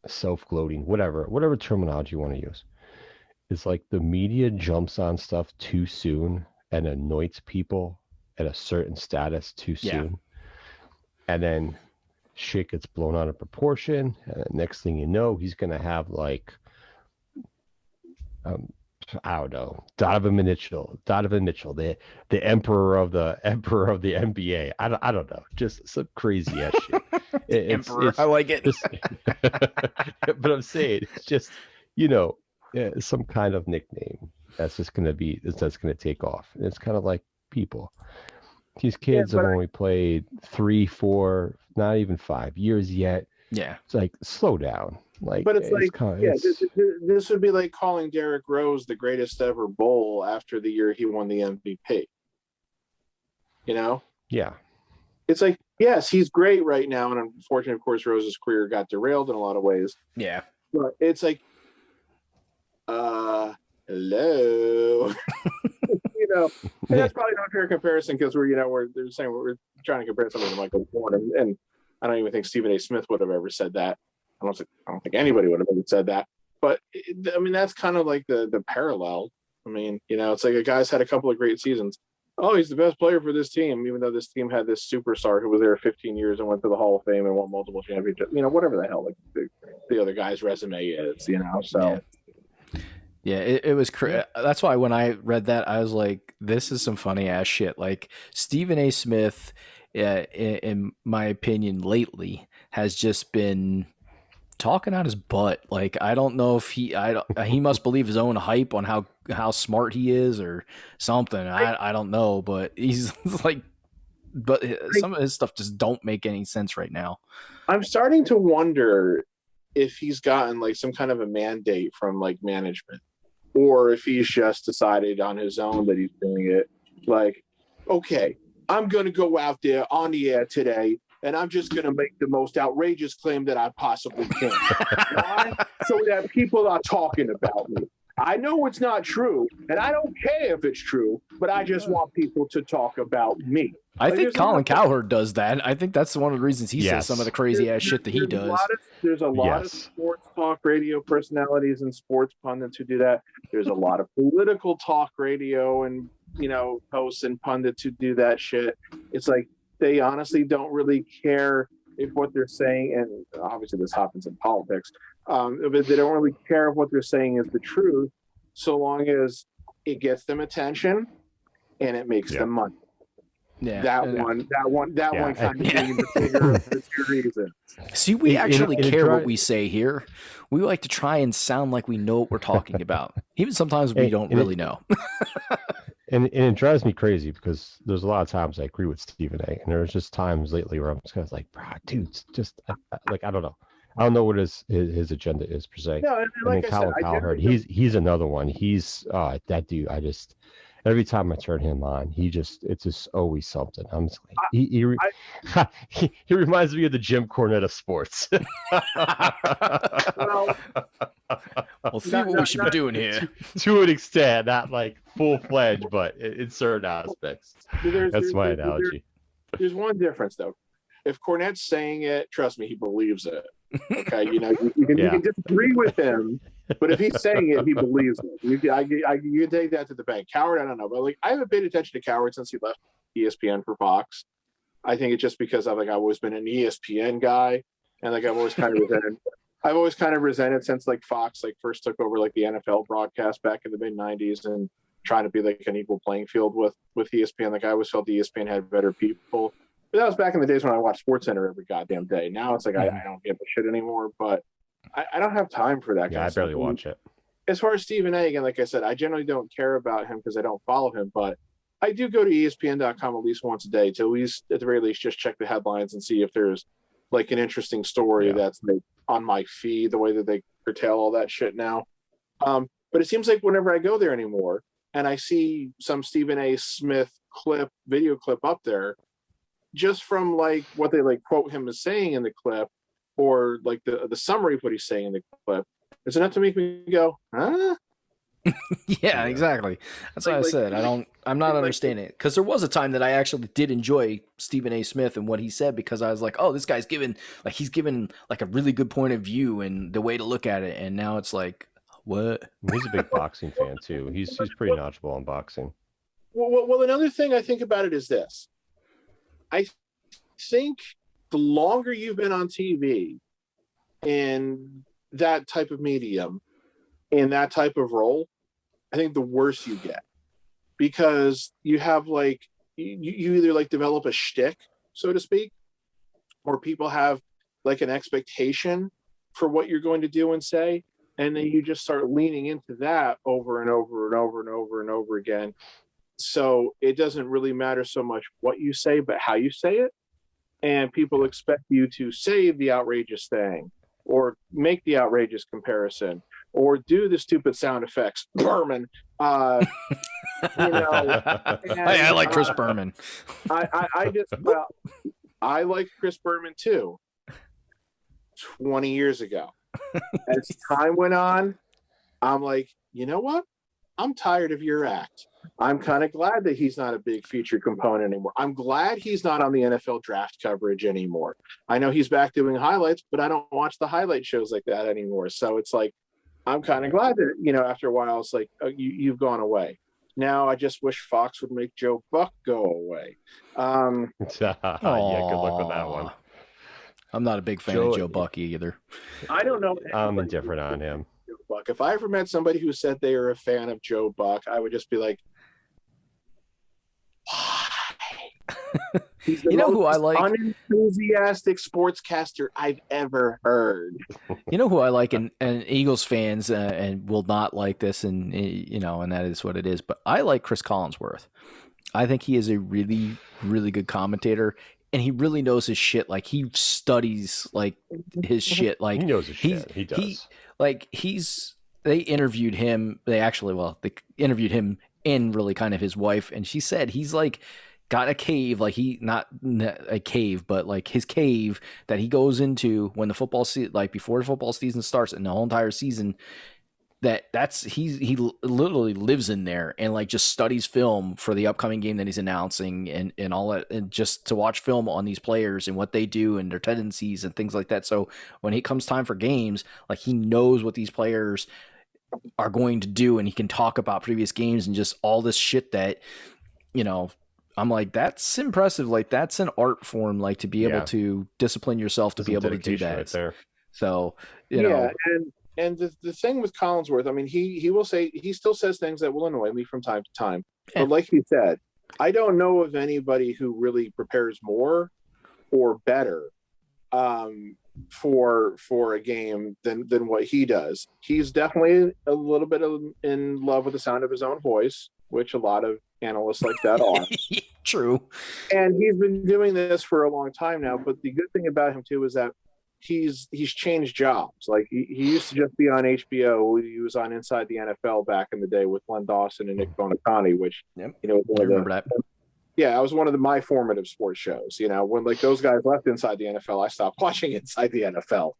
self-gloating, whatever terminology you want to use. It's like the media jumps on stuff too soon and anoints people at a certain status too soon. And then shit gets blown out of proportion. And the next thing you know, he's going to have like, I don't know, Donovan Mitchell, the emperor of the NBA. I don't know, just some crazy ass shit. Emperor, I like it. But I'm saying it's just some kind of nickname that's just gonna take off. And it's kind of like people. These kids have only played 3, 4, not even 5 years yet. Yeah, it's like slow down. But it's like, this would be like calling Derrick Rose the greatest ever Bull after the year he won the MVP. You know? Yeah. It's like, yes, he's great right now, and unfortunately, of course, Rose's career got derailed in a lot of ways. Yeah. But it's like, hello. And that's probably not a fair comparison because they're saying we're trying to compare something to Michael Jordan, and I don't even think Stephen A. Smith would have ever said that. I don't think anybody would have ever said that. But I mean, that's kind of like the parallel. I mean, it's like a guy's had a couple of great seasons. Oh, he's the best player for this team, even though this team had this superstar who was there 15 years and went to the Hall of Fame and won multiple championships. Whatever the hell like the other guy's resume is. So. Yeah, it was that's why when I read that, I was like, this is some funny ass shit. Like Stephen A. Smith, in my opinion, lately has just been talking out his butt. Like, I don't know if he must believe his own hype on how smart he is or something. I don't know, but he's like, but some of his stuff just don't make any sense right now. I'm starting to wonder if he's gotten like some kind of a mandate from like management, or if he's just decided on his own that he's doing it. Like, okay, I'm going to go out there on the air today and I'm just going to make the most outrageous claim that I possibly can. Why? So that people are talking about me. I know it's not true, and I don't care if it's true, but I just want people to talk about me. I think Colin Cowherd does that. I think that's one of the reasons he says some of the crazy ass shit that he does. There's a lot of sports talk radio personalities and sports pundits who do that. There's a lot of political talk radio and hosts and pundits who do that shit. It's like they honestly don't really care if what they're saying, and obviously this happens in politics, but they don't really care if what they're saying is the truth, so long as it gets them attention and it makes them money. Yeah, that one kind of being the bigger of the two reasons. See, we actually care what we say here. We like to try and sound like we know what we're talking about, even sometimes we don't really know. And it drives me crazy because there's a lot of times I agree with Stephen A. And there's just times lately where I'm just kind of like, bro, dude, just like I don't know. I don't know what his agenda is per se. No, and then Colin Cowherd, he's another one. He's that dude. I just every time I turn him on, it's just always something. I'm just like, he reminds me of the Jim Cornette of sports. We'll see what we should be doing here. To an extent, not like full fledged, but in certain aspects. That's my analogy. There's one difference though. If Cornette's saying it, trust me, he believes it. Okay, you can disagree with him, but if he's saying it, he believes it. You can take that to the bank. Cowherd, I don't know, but like I haven't paid attention to Cowherd since he left ESPN for Fox. I think it's just because I've always been an ESPN guy, and like I've always kind of resented since like Fox first took over like the NFL broadcast back in the mid '90s and trying to be like an equal playing field with ESPN. Like I always felt ESPN had better people. But that was back in the days when I watched SportsCenter every goddamn day. Now it's like I don't give a shit anymore. But I don't have time for that. Yeah, I barely watch it. As far as Stephen A, again, like I said, I generally don't care about him because I don't follow him. But I do go to ESPN.com at least once a day to at the very least just check the headlines and see if there's like an interesting story that's like on my feed, the way that they curtail all that shit now. But it seems like whenever I go there anymore and I see some Stephen A. Smith video clip up there, just from like what they like quote him as saying in the clip or like the summary of what he's saying in the clip, it's enough to make me go, huh? Yeah, exactly. That's what I said. I'm not understanding it. Because there was a time that I actually did enjoy Stephen A. Smith and what he said because I was like, oh, this guy's he's given like a really good point of view and the way to look at it. And now it's like, what? He's a big boxing fan too. He's pretty knowledgeable on boxing. Well, another thing I think about it is this. I think the longer you've been on TV in that type of medium, in that type of role, I think the worse you get because you have like you either like develop a shtick, so to speak, or people have like an expectation for what you're going to do and say, and then you just start leaning into that over and over and over and over and over again. So it doesn't really matter so much what you say, but how you say it. And people expect you to say the outrageous thing or make the outrageous comparison or do the stupid sound effects, Berman. I like Chris Berman. I like Chris Berman too. 20 years ago, as time went on, I'm like, you know what? I'm tired of your act. I'm kind of glad that he's not a big featured component anymore. I'm glad he's not on the NFL draft coverage anymore. I know he's back doing highlights, but I don't watch the highlight shows like that anymore. So it's like, I'm kind of glad that, after a while, it's like, you've gone away. Now I just wish Fox would make Joe Buck go away. Yeah, good luck with that one. I'm not a big fan of Joe Buck either. I don't know. I'm indifferent on him. Joe Buck. If I ever met somebody who said they are a fan of Joe Buck, I would just be like, why? He's the who I like? Unenthusiastic sportscaster I've ever heard. You know who I like, and Eagles fans and will not like this, and and that is what it is. But I like Chris Collinsworth. I think he is a really, really good commentator, and he really knows his shit. Like, he studies like his shit. Like, he knows his shit. He does. They interviewed him. They interviewed him and really kind of his wife, and she said he's like got a cave, like not a cave, but like his cave that he goes into when the football season, like before the football season starts, and the whole entire season. He literally lives in there and like just studies film for the upcoming game that he's announcing and all that, and just to watch film on these players and what they do and their tendencies and things like that. So when it comes time for games, like, he knows what these players are going to do, and he can talk about previous games and just all this shit that, I'm like, that's impressive. Like, that's an art form, like, to be able to discipline yourself to be able to do that. Right there. So, you know. And the thing with Collinsworth, I mean, he will say, he still says things that will annoy me from time to time. Yeah. But like you said, I don't know of anybody who really prepares more or better for a game than what he does. He's definitely a little bit in love with the sound of his own voice, which a lot of analysts like that are. True. And he's been doing this for a long time now. But the good thing about him too is that he's changed jobs. Like, he used to just be on HBO. He was on Inside the NFL back in the day with Len Dawson and Nick Bonacani, which was one of my formative sports shows. When like those guys left Inside the NFL, I stopped watching Inside the NFL.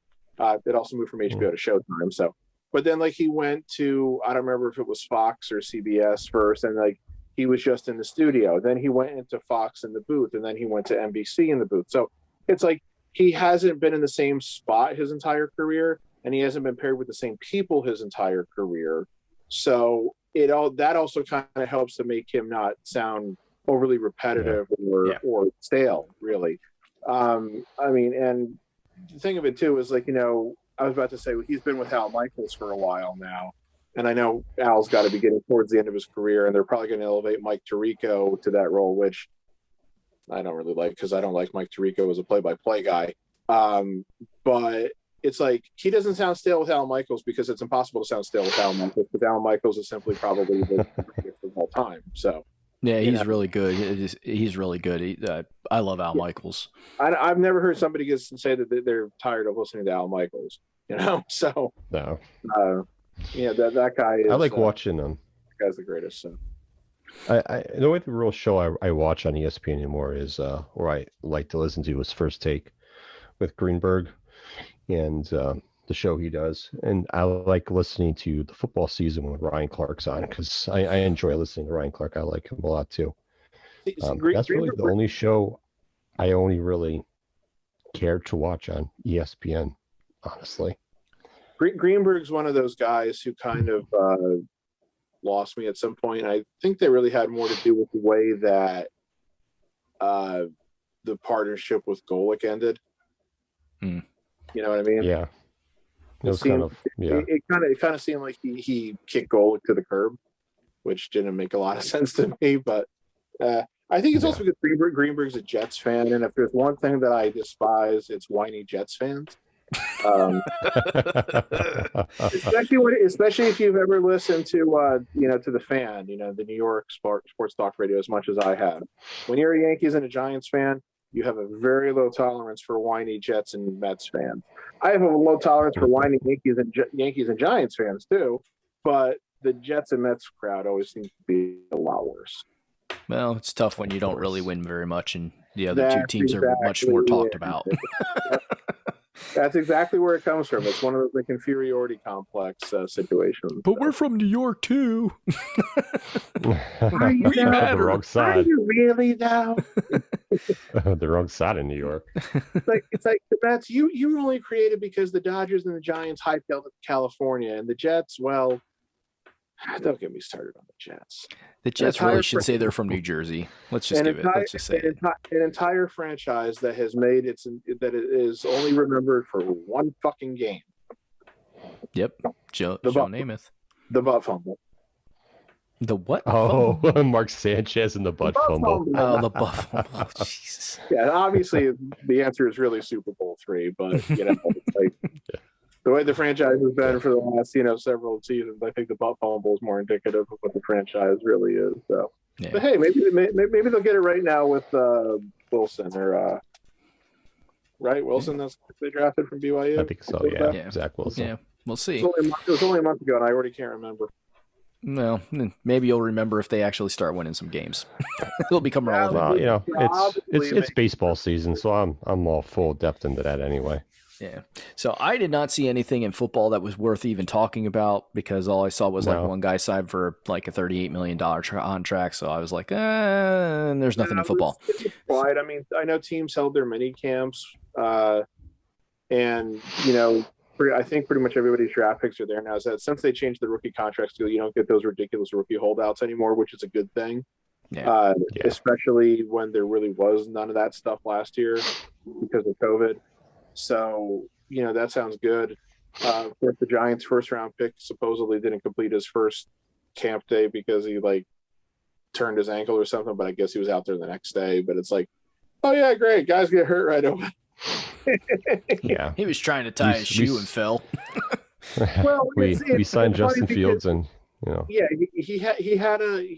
It also moved from HBO to Showtime. So, but then like he went to, I don't remember if it was Fox or CBS first, and like he was just in the studio. Then he went into Fox in the booth, and then he went to NBC in the booth. So it's like, he hasn't been in the same spot his entire career, and he hasn't been paired with the same people his entire career. So that also kind of helps to make him not sound overly repetitive or stale, really. I mean, and the thing of it too is like, I was about to say, he's been with Al Michaels for a while now, and I know Al's got to be getting towards the end of his career, and they're probably going to elevate Mike Tirico to that role, which I don't really like, because I don't like Mike Tirico as a play-by-play guy. But it's like, he doesn't sound stale with Al Michaels, because it's impossible to sound stale with Al Michaels, because Al Michaels is simply probably the greatest of all time. So yeah, he's really good. He's really good. I love Al Michaels. I've never heard somebody say that they're tired of listening to Al Michaels. So no. That guy is. I like watching him. That guy's the greatest. So. The only real show I watch on ESPN anymore is or I like to listen to is First Take with Greenberg, and the show he does. And I like listening to the football season when Ryan Clark's on, because I enjoy listening to Ryan Clark. I like him a lot too. That's really the only show I only really care to watch on ESPN, honestly. Greenberg's one of those guys who kind of lost me at some point. I think they really had more to do with the way that the partnership with Golic ended. You know what I mean? Yeah. It kind of seemed like he kicked Golic to the curb, which didn't make a lot of sense to me. But I think it's also because Greenberg's a Jets fan, and if there's one thing that I despise, it's whiny Jets fans. Especially if you've ever listened to to the Fan, the New York sports talk radio, as much as I have. When you're a Yankees and a Giants fan, you have a very low tolerance for whiny Jets and Mets fans. I have a low tolerance for whiny Yankees and Giants fans too, but the Jets and Mets crowd always seems to be a lot worse. Well, it's tough when you don't really win very much, and the other two teams are much more talked about. That's exactly where it comes from. It's one of those like inferiority complex situations. But we're from New York too. Are you the wrong side? Are you really now? The wrong side of New York. It's like the Mets. You were only created because the Dodgers and the Giants hightailed it to California, and the Jets. Well, don't get me started on the Jets. The Jets really should say they're from New Jersey. Let's just say it. An entire franchise that has made that it is only remembered for one fucking game. Yep, Joe Namath. The butt fumble. The what? Oh, Mark Sanchez and the butt fumble. Oh, the butt fumble. Oh, Jesus. Yeah, obviously the answer is really Super Bowl III, but like, the way the franchise has been for the last, several seasons, I think the butt fumble is more indicative of what the franchise really is. So, yeah. But hey, maybe they'll get it right now with Wilson or right Wilson. That's they drafted from BYU. I think so. Yeah, Zach Wilson. Yeah, we'll see. It was only a month ago, and I already can't remember. Well, maybe you'll remember if they actually start winning some games. It'll become relevant. Well, it's baseball season, so I'm all full depth into that anyway. Yeah. So I did not see anything in football that was worth even talking about because all I saw was like one guy signed for like a $38 million contract. So I was like, and there's nothing in football. Right. I mean, I know teams held their mini camps, and I think pretty much everybody's draft picks are there now. So since they changed the rookie contracts deal, you don't get those ridiculous rookie holdouts anymore, which is a good thing. Yeah. Especially when there really was none of that stuff last year because of COVID. So, that sounds good. Of course, the Giants' first-round pick supposedly didn't complete his first camp day because he, turned his ankle or something, but I guess he was out there the next day. But it's like, oh, yeah, great. Guys get hurt right away. Yeah. He was trying to tie his shoe and fell. Well, we signed Justin Fields and, Yeah, he had a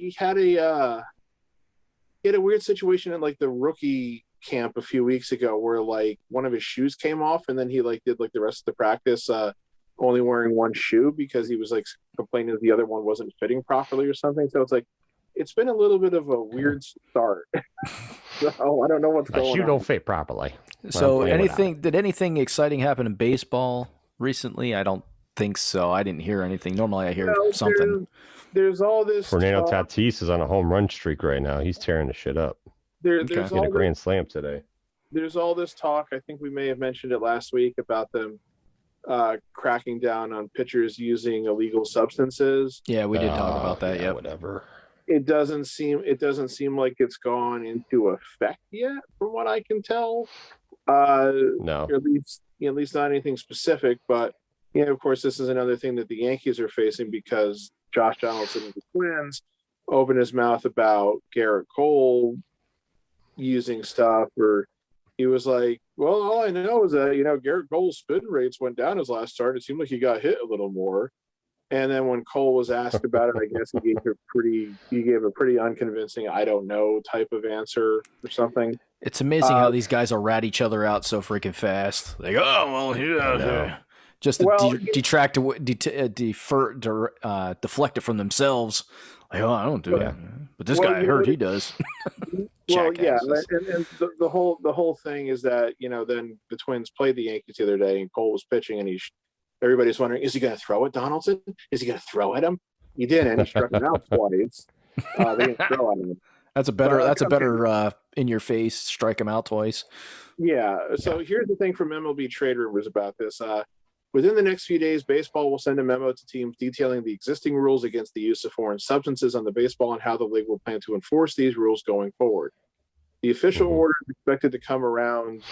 weird situation in, the rookie camp a few weeks ago where one of his shoes came off and then he did the rest of the practice only wearing one shoe because he was complaining that the other one wasn't fitting properly or something. So it's been a little bit of a weird start. So I don't know what's going on. Shoe don't fit properly. So did anything exciting happen in baseball recently? I don't think so. I didn't hear anything. Normally I hear something. There's all this Fernando Tatis is on a home run streak right now. He's tearing the shit up. There's He had a grand slam today. There's all this talk. I think we may have mentioned it last week about them cracking down on pitchers using illegal substances. Yeah, we did talk about that. Yeah, whatever. It doesn't seem like it's gone into effect yet, from what I can tell. No, at least not anything specific. But of course, this is another thing that the Yankees are facing because Josh Donaldson and the Twins opened his mouth about Garrett Cole using stuff, or he was like, well, all I know is that Garrett Cole's spin rates went down his last start. It seemed like he got hit a little more. And then when Cole was asked about it, I guess he gave a pretty unconvincing I don't know type of answer or something. It's amazing how these guys will rat each other out so freaking fast. They go, oh well, just to deflect it from themselves. Like, oh, I don't do it, but this guy I heard he does. Well, yeah, and the whole thing is that then the Twins played the Yankees the other day, and Cole was pitching, and everybody's wondering, is he going to throw at Donaldson? Is he going to throw at him? He didn't. He struck him out twice. They didn't throw at him. That's a better in your face strike him out twice. Yeah. So here's the thing from MLB Trade Rumors about this. Within the next few days, baseball will send a memo to teams detailing the existing rules against the use of foreign substances on the baseball and how the league will plan to enforce these rules going forward. The official order is expected to come around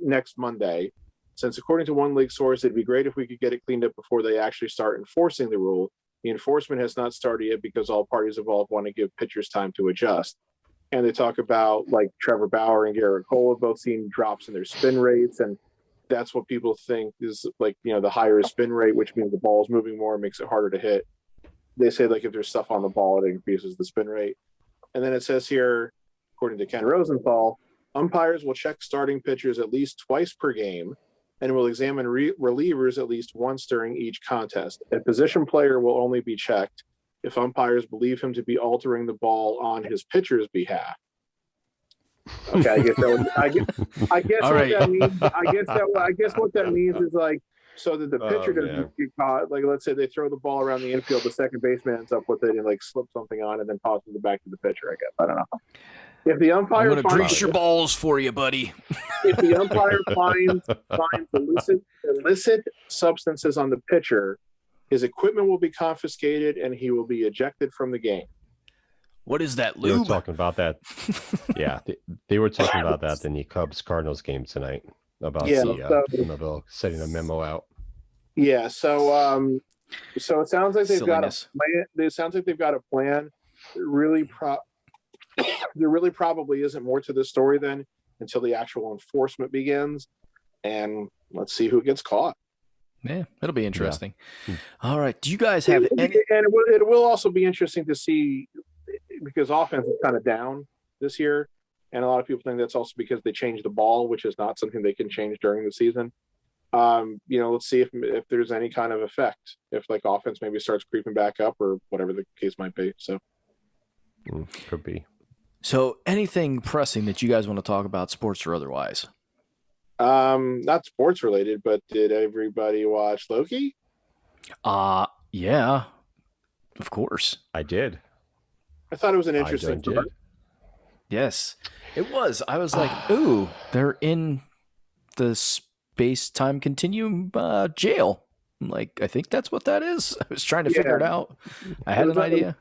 next Monday, since according to one league source, it'd be great if we could get it cleaned up before they actually start enforcing the rule. The enforcement has not started yet because all parties involved want to give pitchers time to adjust. And they talk about Trevor Bauer and Garrett Cole have both seen drops in their spin rates, and that's what people think is the higher spin rate, which means the ball is moving more, makes it harder to hit. They say if there's stuff on the ball, it increases the spin rate. And then it says here, according to Ken Rosenthal, Umpires will check starting pitchers at least twice per game and will examine relievers at least once during each contest. A position player will only be checked if umpires believe him to be altering the ball on his pitcher's behalf. Okay, I guess All what right. that means. I guess what that means is like so that the pitcher doesn't get caught. Like, let's say they throw the ball around the infield, the second baseman ends up with it and like slips something on and then tosses it back to the pitcher. I guess I don't know. If the umpire I'm gonna grease your balls for you, buddy. if the umpire finds illicit substances on the pitcher, his equipment will be confiscated and he will be ejected from the game. What is that, They were lube? talking about that. Yeah, they were talking about that in the Cubs-Cardinals game tonight about MLB sending a memo out. Yeah, so it sounds like they've Silliness. got a plan. It sounds like they've got a plan. There really probably isn't more to this story then until the actual enforcement begins, and let's see who gets caught. Yeah, it'll be interesting. Yeah. All right. Do you guys have any? And it will also be interesting to see because offense is kind of down this year, and a lot of people think that's also because they changed the ball, which is not something they can change during the season. Let's see if there's any kind of effect, if like offense maybe starts creeping back up or whatever the case might be. So Could be. So anything pressing that you guys want to talk about, sports or otherwise? not sports related, but did everybody watch Loki? Yeah, of course. I did. I thought it was an interesting did. start. Yes, it was. I was like, ooh, they're in the space-time continuum jail. I'm like, I think that's what that is. I was trying to figure it out. I had an idea.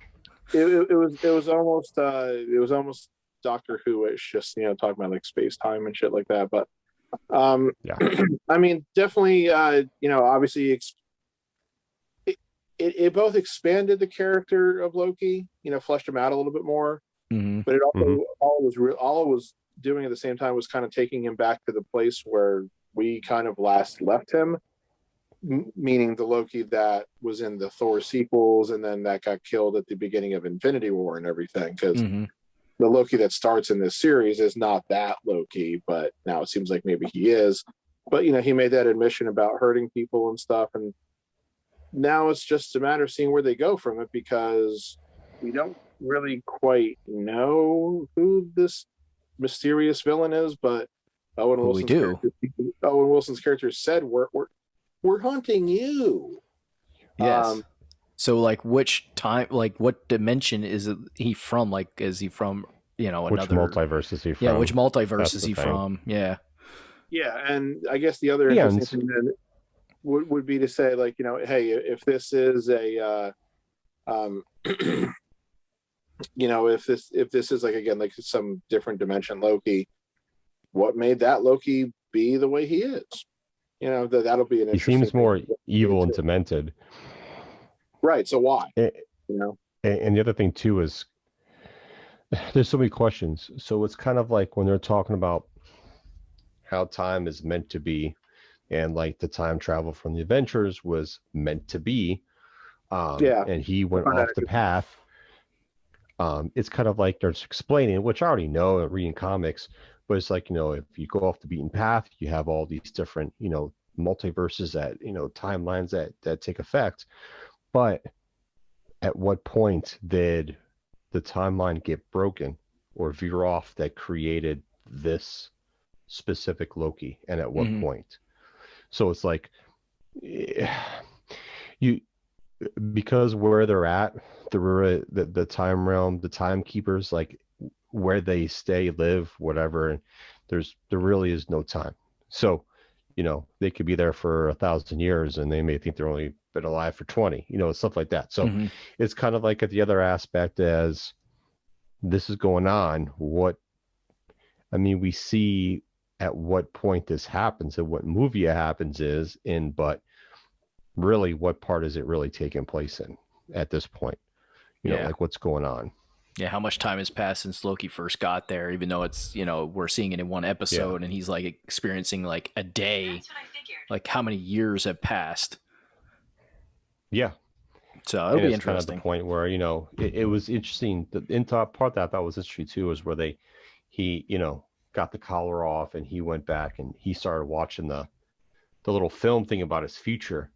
It was almost Doctor Who-ish, just talking about like space time and shit like that. But Yeah. I mean, definitely, obviously, it both expanded the character of Loki, fleshed him out a little bit more, Mm-hmm. but it also all it was doing at the same time was kind of taking him back to the place where we kind of last left him. Meaning the Loki that was in the Thor sequels and then that got killed at the beginning of Infinity War and everything, because the Loki that starts in this series is not that Loki, but now it seems like maybe he is. But he made that admission about hurting people and stuff, and now it's just a matter of seeing where they go from it, because we don't really quite know who this mysterious villain is, but Owen Wilson's character said we're hunting you. Yes. So, like, which time, like, what dimension is he from? Like, is he from, another... Which multiverse is he from? Yeah, which multiverse That's is the he thing. from? Yeah. Yeah, and I guess the other interesting thing then would be to say, like, hey, if this is a... if this is, like, again, like some different dimension Loki, what made that Loki be the way he is? That'll be an interesting He seems more thing. evil and demented. Right, so why? And the other thing too is there's so many questions. So it's kind of like when they're talking about how time is meant to be, and like the time travel from the Avengers was meant to be, and he went off the path. It's kind of like they're explaining, which I already know reading comics, but it's like, if you go off the beaten path, you have all these different, multiverses that, timelines that take effect. But at what point did the timeline get broken or veer off that created this specific Loki? And at what point? So it's like, because where they're at, the time realm, the timekeepers, like where they stay, live, whatever, and there really is no time. So, they could be there for 1,000 years and they may think they're only been alive for 20, stuff like that. So it's kind of like at the other aspect as this is going on. We see at what point this happens and what movie it happens but really what part is it really taking place in at this point? Like what's going on? Yeah, how much time has passed since Loki first got there, even though it's, we're seeing it in one episode and he's like experiencing like a day. Like how many years have passed? Yeah. So it'll be interesting. Kind of the point where, it was interesting. The part that I thought was interesting too was where he got the collar off, and he went back and he started watching the little film thing about his future,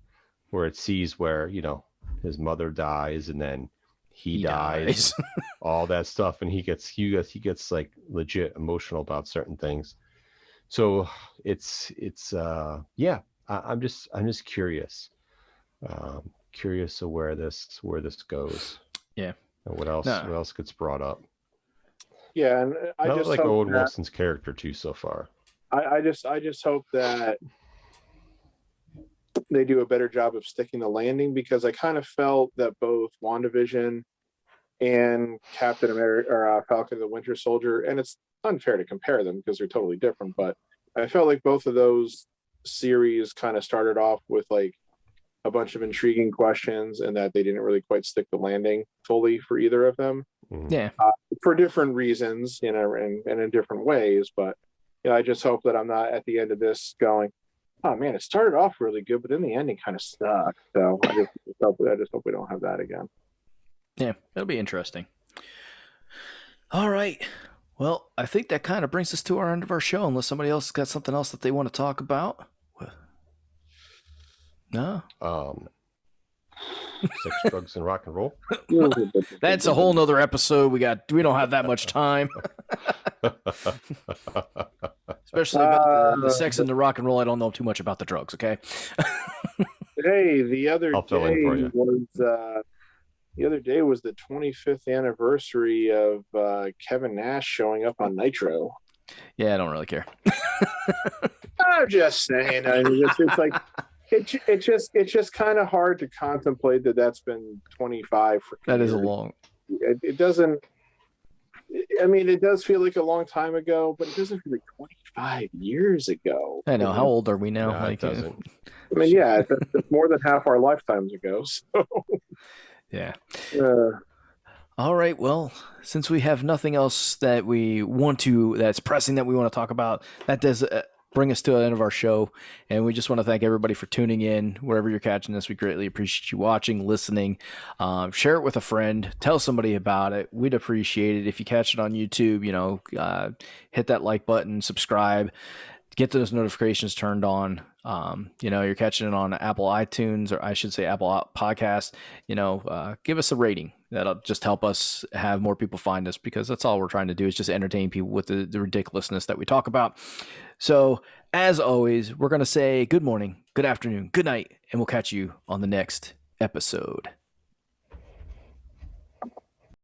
where it sees where, you know, his mother dies and then he dies. All that stuff, and he gets like legit emotional about certain things. So it's I'm just curious, curious of where this goes. Yeah. And what else gets brought up? Yeah, and I just like hope Owen Wilson's character too so far. I just hope that they do a better job of sticking the landing, because I kind of felt that both WandaVision and Captain America or Falcon the Winter Soldier, and it's unfair to compare them because they're totally different, but I felt like both of those series kind of started off with like a bunch of intriguing questions, and that they didn't really quite stick the landing fully for either of them. Yeah. For different reasons, you know, and in different ways. But you know, I just hope that I'm not at the end of this going, oh man, it started off really good, but then the ending kind of sucked. So I just hope we don't have that again. Yeah, it'll be interesting. All right. Well, I think that kind of brings us to our end of our show, unless somebody else has got something else that they want to talk about. No? Sex, drugs, and rock and roll. That's a whole nother episode. We don't have that much time. Especially about the sex and the rock and roll. I don't know too much about the drugs, okay? Hey, the other day was the 25th anniversary of Kevin Nash showing up on Nitro. Yeah, I don't really care. I'm just saying. I mean, it's like it's just kind of hard to contemplate that that's been 25 for that years. Is a long. It doesn't. I mean, it does feel like a long time ago, but it doesn't feel like 25 years ago. I know. How old are we now? No, it doesn't. I mean, yeah, it's more than half our lifetimes ago. So. Yeah. All right. Well, since we have nothing else that's pressing that we want to talk about, that does bring us to the end of our show. And we just want to thank everybody for tuning in wherever you're catching this. We greatly appreciate you watching, listening. Share it with a friend. Tell somebody about it. We'd appreciate it. If you catch it on YouTube, you know, hit that like button, subscribe, get those notifications turned on. You know, you're catching it on Apple iTunes, or I should say Apple Podcast, you know, give us a rating. That'll just help us have more people find us, because that's all we're trying to do is just entertain people with the ridiculousness that we talk about. So as always, we're going to say good morning, good afternoon, good night, and we'll catch you on the next episode.